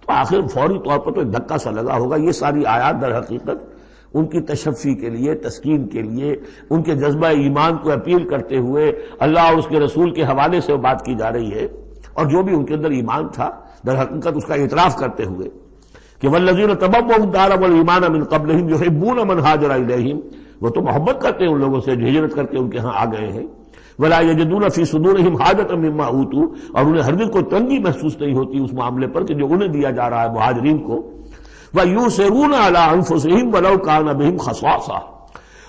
تو آخر فوری طور پر تو ایک دھکا سا لگا ہوگا۔ یہ ساری آیات در حقیقت ان کی تشفی کے لیے، تسکین کے لیے، ان کے جذبہ ایمان کو اپیل کرتے ہوئے اللہ اور اس کے رسول کے حوالے سے بات کی جا رہی ہے، اور جو بھی ان کے اندر ایمان تھا در حقیقت اس کا اعتراف کرتے ہوئے کہ والذین تبوؤا الدار والایمان من قبلہم یحبون من ہاجر الیہم، وہ تو محبت کرتے ہیں ان لوگوں سے جو ہجرت کر کے ان کے ہاں آ گئے ہیں، ولا یجدون فی صدورہم حاجۃ مما اوتوا، اور انہیں ہرگز کوئی تنگی محسوس نہیں ہوتی اس معاملے پر کہ جو انہیں دیا جا رہا ہے مہاجرین کو. وَيُؤْثِرُونَ عَلَىٰ أَنفُسِهِمْ وَلَوْ كَانَ بِهِمْ خَصَاصَةٌ،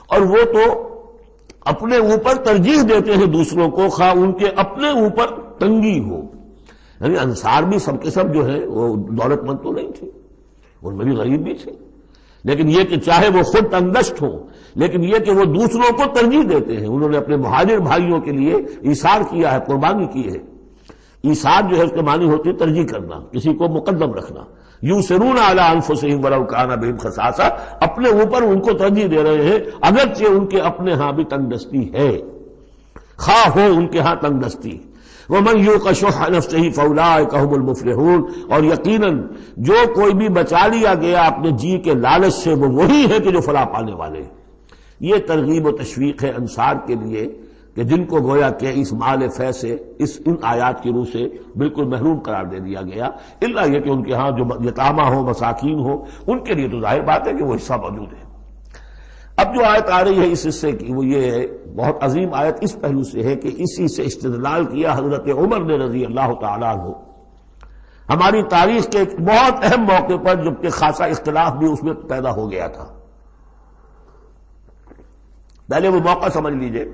اور وہ تو اپنے اوپر ترجیح دیتے ہیں دوسروں کو خواہ ان کے اپنے اوپر تنگی ہو. یعنی انصار بھی سب کے سب جو ہے وہ دولت مند تو نہیں تھے، ان میں بھی غریب بھی تھے، لیکن یہ کہ چاہے وہ خود تنگدست ہوں، لیکن یہ کہ وہ دوسروں کو ترجیح دیتے ہیں. انہوں نے اپنے مہاجر بھائیوں کے لیے ایثار کیا ہے، قربانی کی ہے. ایثار جو ہے اس کے معنی ہوتی ہے ترجیح کرنا، کسی کو مقدم رکھنا. یؤثرون علی انفسہم ولو کان بہم خصاصہ، اپنے اوپر ان کو ترجیح دے رہے ہیں اگرچہ ان کے اپنے ہاں بھی تنگ دستی ہے، خواہ ہو ان کے ہاں تنگ دستی. ومن یوق شح نفسہ فاولئک هم المفلحون، اور یقیناً جو کوئی بھی بچا لیا گیا اپنے جی کے لالچ سے وہ وہی ہے کہ جو فلاح پانے والے. یہ ترغیب و تشویق ہے انصار کے لیے کہ جن کو گویا کہ اس مال فے سے ان آیات کی روح سے بالکل محروم قرار دے دیا گیا، الا یہ کہ ان کے ہاں جو یتامہ ہو، مساکین ہو، ان کے لیے تو ظاہر بات ہے کہ وہ حصہ موجود ہے. اب جو آیت آ رہی ہے اس حصے کی وہ یہ ہے، بہت عظیم آیت اس پہلو سے ہے کہ اسی سے استدلال کیا حضرت عمر نے رضی اللہ تعالیٰ عنہ ہماری تاریخ کے ایک بہت اہم موقع پر، جبکہ خاصا اختلاف بھی اس میں پیدا ہو گیا تھا. پہلے وہ موقع سمجھ لیجئے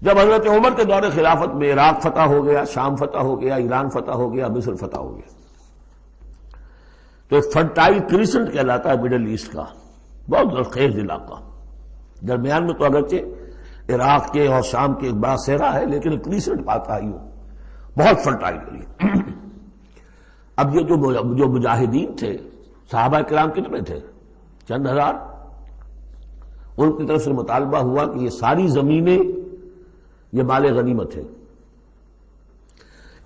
جب حضرت عمر کے دور خلافت میں عراق فتح ہو گیا، شام فتح ہو گیا، ایران فتح ہو گیا، مصر فتح ہو گیا. تو ایک فرٹائل کریسنٹ کہلاتا ہے مڈل ایسٹ کا، بہت زرخیز علاقہ. درمیان میں تو اگرچہ عراق کے اور شام کے ایک بڑا صحرا ہے، لیکن ایک کریسنٹ پاتا ہے، بہت فرٹائل ایریا. اب یہ جو مجاہدین تھے، صحابہ کرام کتنے تھے؟ چند ہزار. ان کی طرف سے مطالبہ ہوا کہ یہ ساری زمینیں یہ مال غنیمت ہے،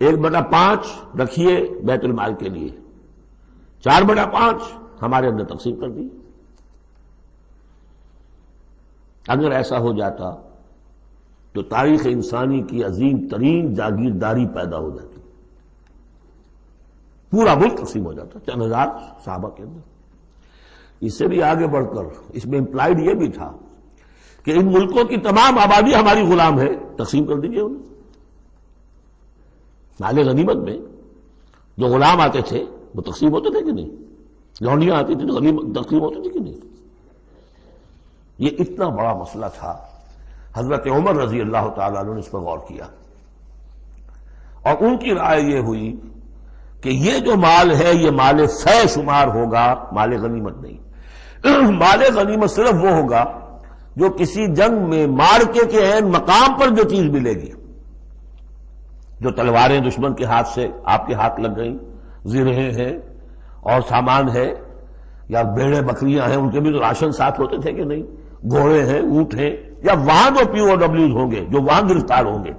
1/5 رکھیے بیت المال کے لیے، 4/5 ہمارے اندر تقسیم کر دی. اگر ایسا ہو جاتا تو تاریخ انسانی کی عظیم ترین جاگیرداری پیدا ہو جاتی، پورا ملک تقسیم ہو جاتا چند ہزار صحابہ کے اندر. اس سے بھی آگے بڑھ کر اس میں امپلائڈ یہ بھی تھا کہ ان ملکوں کی تمام آبادی ہماری غلام ہے، تقسیم کر دیجیے انہیں. مال غنیمت میں جو غلام آتے تھے وہ تقسیم ہوتے تھے کہ نہیں؟ لونڈیاں آتی تھی تو غنیمت تقسیم ہوتی تھی کہ نہیں؟ یہ اتنا بڑا مسئلہ تھا، حضرت عمر رضی اللہ تعالیٰ عنہ نے اس پر غور کیا، اور ان کی رائے یہ ہوئی کہ یہ جو مال ہے یہ مال فے شمار ہوگا، مال غنیمت نہیں. مال غنیمت صرف وہ ہوگا جو کسی جنگ میں مارکے کے عین مقام پر جو چیز ملے گی، جو تلواریں دشمن کے ہاتھ سے آپ کے ہاتھ لگ گئیں، زرہیں ہیں اور سامان ہے، یا بیڑے بکریاں ہیں، ان کے بھی تو راشن ساتھ ہوتے تھے کہ نہیں، گھوڑے ہیں، اونٹ ہیں، یا وہاں جو پی او ڈبلیوز ہوں گے جو وہاں گرفتار ہوں گے،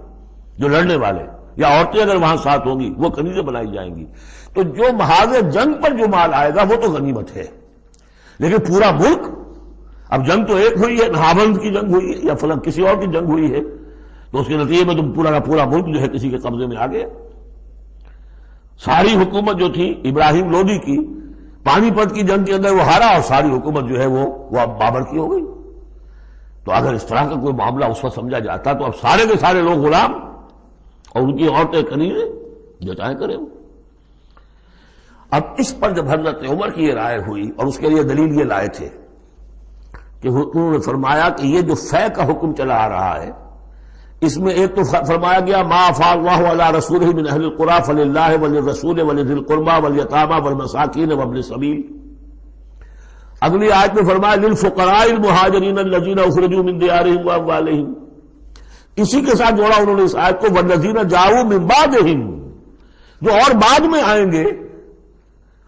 جو لڑنے والے، یا عورتیں اگر وہاں ساتھ ہوں گی وہ کنیزیں بنائی جائیں گی. تو جو محاذ جنگ پر جو مال آئے گا وہ تو غنیمت ہے. لیکن پورا ملک، اب جنگ تو ایک ہوئی ہے، نہاوند کی جنگ ہوئی ہے یا فلاں کسی اور کی جنگ ہوئی ہے، تو اس کے نتیجے میں تو پورا کا پورا ملک جو ہے کسی کے قبضے میں آ گیا. ساری حکومت جو تھی ابراہیم لودھی کی، پانی پت کی جنگ کے اندر وہ ہارا اور ساری حکومت جو ہے وہ اب بابر کی ہو گئی. تو اگر اس طرح کا کوئی معاملہ اس وقت سمجھا جاتا تو اب سارے کے سارے لوگ غلام اور ان کی عورتیں کنیزیں، جو چاہے کریں. اب اس پر جب حضرت عمر کی یہ رائے ہوئی، اور اس کے لیے دلیل یہ لائے تھے کہ انہوں نے فرمایا کہ یہ جو فے کا حکم چلا آ رہا ہے، اس میں ایک تو فرمایا گیا ما افاء اللہ علی رسولہ من اہل القری فللہ وللرسول ولذی القربى والیتامى والمساکین وابن السبیل. اگلی آیت میں فرمایا للفقراء المہاجرین الذین اخرجوا من دیارہم واموالہم. اسی کے ساتھ جوڑا انہوں نے اس آیت کو والذین جاؤوا من بعدہم، جو اور بعد میں آئیں گے.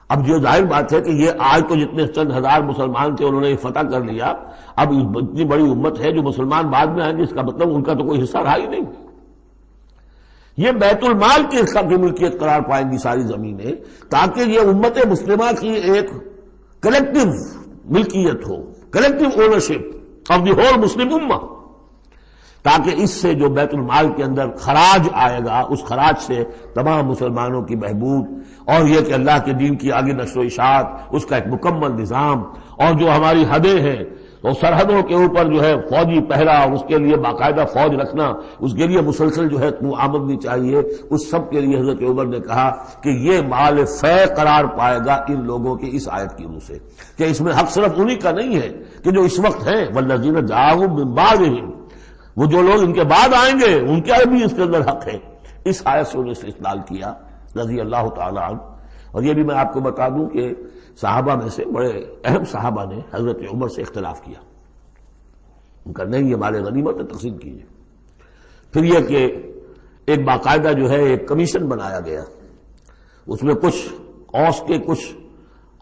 اب جو ظاہر بات ہے کہ یہ آج تو جتنے چند ہزار مسلمان تھے انہوں نے فتح کر لیا، اب اتنی بڑی امت ہے جو مسلمان بعد میں آئیں گے، اس کا مطلب ان کا تو کوئی حصہ رہا ہی نہیں. یہ بیت المال کے حصہ کی ملکیت قرار پائیں گی ساری زمینیں، تاکہ یہ امت مسلمہ کی ایک کلیکٹو ملکیت ہو، collective ownership of the whole مسلم امہ، تاکہ اس سے جو بیت المال کے اندر خراج آئے گا اس خراج سے تمام مسلمانوں کی بہبود، اور یہ کہ اللہ کے دین کی آگے نشر و اشاعت، اس کا ایک مکمل نظام، اور جو ہماری حدیں ہیں تو سرحدوں کے اوپر جو ہے فوجی پہرا، اس کے لیے باقاعدہ فوج رکھنا، اس کے لیے مسلسل جو ہے آمدنی چاہیے، اس سب کے لیے حضرت عمر نے کہا کہ یہ مال فے قرار پائے گا ان لوگوں کی اس آیت کی روح سے، کہ اس میں حق صرف انہی کا نہیں ہے کہ جو اس وقت ہیں، والذین جاءوا من بعدہم، وہ جو لوگ ان کے بعد آئیں گے ان کا بھی اس کے اندر حق ہے۔ اس آیت سے انہوں نے استدلال کیا رضی اللہ تعالی عنہ۔ اور یہ بھی میں آپ کو بتا دوں کہ صحابہ میں سے بڑے اہم صحابہ نے حضرت عمر سے اختلاف کیا، ان کا نہیں یہ مال غنیمت تقسیم کیجیے۔ پھر یہ کہ ایک باقاعدہ جو ہے ایک کمیشن بنایا گیا، اس میں کچھ اوس کے، کچھ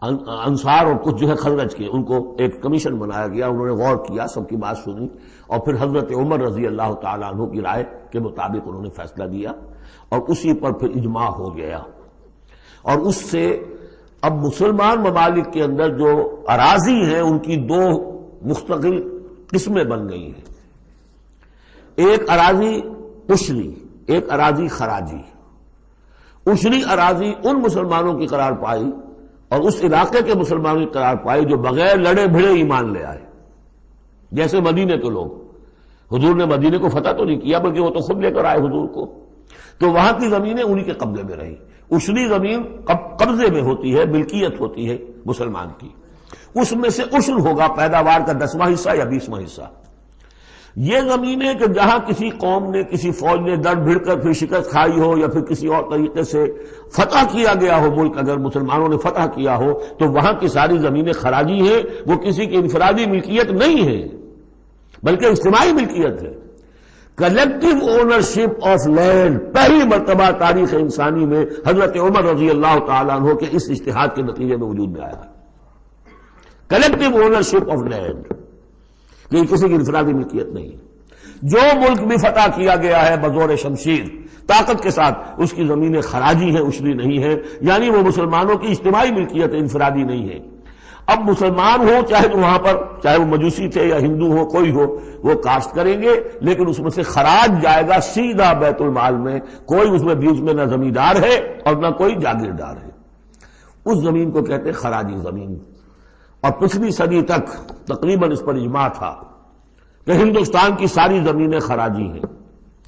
انصار اور کچھ جو ہے خزرج کے، ان کو ایک کمیشن بنایا گیا، انہوں نے غور کیا، سب کی بات سنی، اور پھر حضرت عمر رضی اللہ تعالیٰ عنہ کی رائے کے مطابق انہوں نے فیصلہ دیا، اور اسی پر پھر اجماع ہو گیا۔ اور اس سے اب مسلمان ممالک کے اندر جو اراضی ہیں ان کی دو مستقل قسمیں بن گئی ہیں، ایک اراضی عشری، ایک اراضی خراجی۔ عشری اراضی ان مسلمانوں کی قرار پائی اور اس علاقے کے مسلمانوں کی قرار پائی جو بغیر لڑے بھڑے ایمان لے آئے، جیسے مدینے کے لوگ۔ حضور نے مدینے کو فتح تو نہیں کیا بلکہ وہ تو خود لے کر آئے حضور کو، تو وہاں کی زمینیں انہی کے قبضے میں رہی۔ عشری زمین قبضے میں ہوتی ہے، ملکیت ہوتی ہے مسلمان کی، اس میں سے عشر ہوگا پیداوار کا 10واں حصہ یا 20واں حصہ۔ یہ زمینیں کہ جہاں کسی قوم نے، کسی فوج نے در بھڑ کر پھر شکست کھائی ہو یا پھر کسی اور طریقے سے فتح کیا گیا ہو ملک، اگر مسلمانوں نے فتح کیا ہو تو وہاں کی ساری زمینیں خراجی ہیں، وہ کسی کی انفرادی ملکیت نہیں ہے بلکہ اجتماعی ملکیت ہے۔ کلیکٹو اونرشپ آف لینڈ پہلی مرتبہ تاریخ انسانی میں حضرت عمر رضی اللہ تعالیٰ عنہ کے اس اجتہاد کے نتیجے میں وجود میں آیا ہے۔ کلیکٹو اونرشپ آف لینڈ، یہ کسی کی انفرادی ملکیت نہیں۔ جو ملک بھی فتح کیا گیا ہے بزور شمشیر طاقت کے ساتھ، اس کی زمینیں خراجی ہیں، عشری نہیں ہے، یعنی وہ مسلمانوں کی اجتماعی ملکیت ہے، انفرادی نہیں ہے۔ اب مسلمان ہو چاہے تو وہاں پر، چاہے وہ مجوسی تھے یا ہندو ہو، کوئی ہو، وہ کاشت کریں گے، لیکن اس میں سے خراج جائے گا سیدھا بیت المال میں، کوئی اس میں بیچ میں نہ زمیندار ہے اور نہ کوئی جاگیردار ہے۔ اس زمین کو کہتے ہیں خراجی زمین۔ اور پچھلی صدی تک تقریباً اس پر اجماع تھا کہ ہندوستان کی ساری زمینیں خراجی ہیں،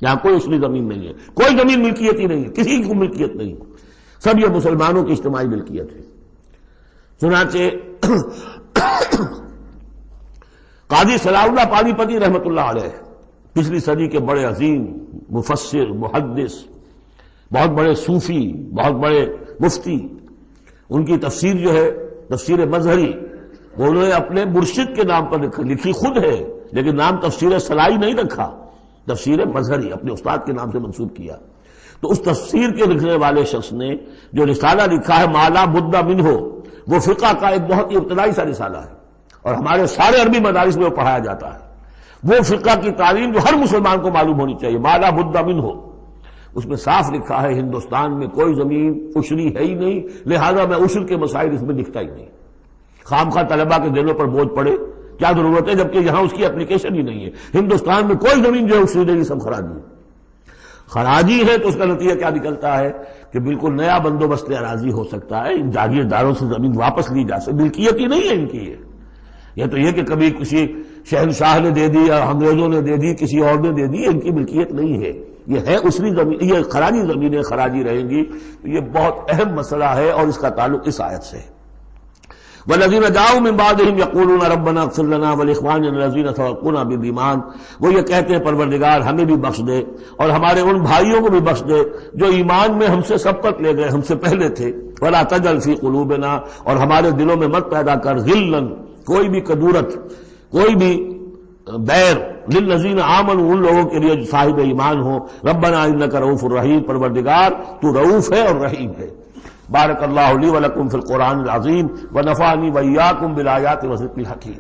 یہاں کوئی اصلی زمین نہیں ہے، کوئی زمین ملکیت ہی نہیں ہے، کسی کو ملکیت نہیں، سب یہ مسلمانوں کی اجتماعی ملکیت ہے۔ چنانچہ قاضی صلاح اللہ پانی پتی رحمۃ اللہ علیہ پچھلی صدی کے بڑے عظیم مفسر، محدث، بہت بڑے صوفی، بہت بڑے مفتی، ان کی تفسیر جو ہے تفسیر مظہری، وہ انہوں نے اپنے مرشد کے نام پر لکھی خود ہے، لیکن نام تفسیر صلاحی نہیں رکھا، تفسیر مظہری اپنے استاد کے نام سے منسوب کیا۔ تو اس تفسیر کے لکھنے والے شخص نے جو رسالہ لکھا ہے مالا بدھ منہ، وہ فقہ کا ایک بہت ہی ابتدائی سا رسالہ ہے اور ہمارے سارے عربی مدارس میں وہ پڑھایا جاتا ہے۔ وہ فقہ کی تعلیم جو ہر مسلمان کو معلوم ہونی چاہیے، مالا بدھ منہ، اس میں صاف لکھا ہے ہندوستان میں کوئی زمین عشری ہے ہی نہیں، لہذا میں عشر کے مسائل اس میں لکھتا ہی نہیں۔ خام خواہ طلبہ کے دلوں پر بوجھ پڑے، کیا ضرورت ہے جبکہ یہاں اس کی اپلیکیشن ہی نہیں ہے۔ ہندوستان میں کوئی زمین جو ہے عشری نہیں، سب خراجی ہے۔ خراجی ہے تو اس کا نتیجہ کیا نکلتا ہے کہ بالکل نیا بندوبست اراضی ہو سکتا ہے، ان جاگیرداروں سے زمین واپس لی جا سکتی، ملکیت ہی نہیں ہے ان کی۔ یہ تو یہ کہ کبھی کسی شہنشاہ نے دے دی یا انگریزوں نے دے دی، کسی اور نے دے دی، ان کی ملکیت نہیں ہے، یہ ہے عشری زمین، یہ خراجی زمینیں خراجی رہیں گی۔ یہ بہت اہم مسئلہ ہے اور اس کا تعلق اس آیت سے ہے۔ والذین جاءوا من بعدهم یقولون ربنا اغفر لنا ولاخواننا الذین سبقونا بالایمان، وہ یہ کہتے ہیں پروردگار ہمیں بھی بخش دے اور ہمارے ان بھائیوں کو بھی بخش دے جو ایمان میں ہم سے سبقت لے گئے، ہم سے پہلے تھے۔ ولا تجعل فی قلوبنا، اور ہمارے دلوں میں مت پیدا کر غلا، کوئی بھی کدورت، کوئی بھی بیر، للذین آمنوا، ان لوگوں کے لیے جو صاحب ایمان ہو۔ ربنا انک رؤوف الرحیم، پروردگار تو رؤوف ہے اور رحیم ہے۔ بارک اللہ لی ولکم فی القرآن العظیم ونفعنی وإیاکم بالآیات والذکر الحکیم۔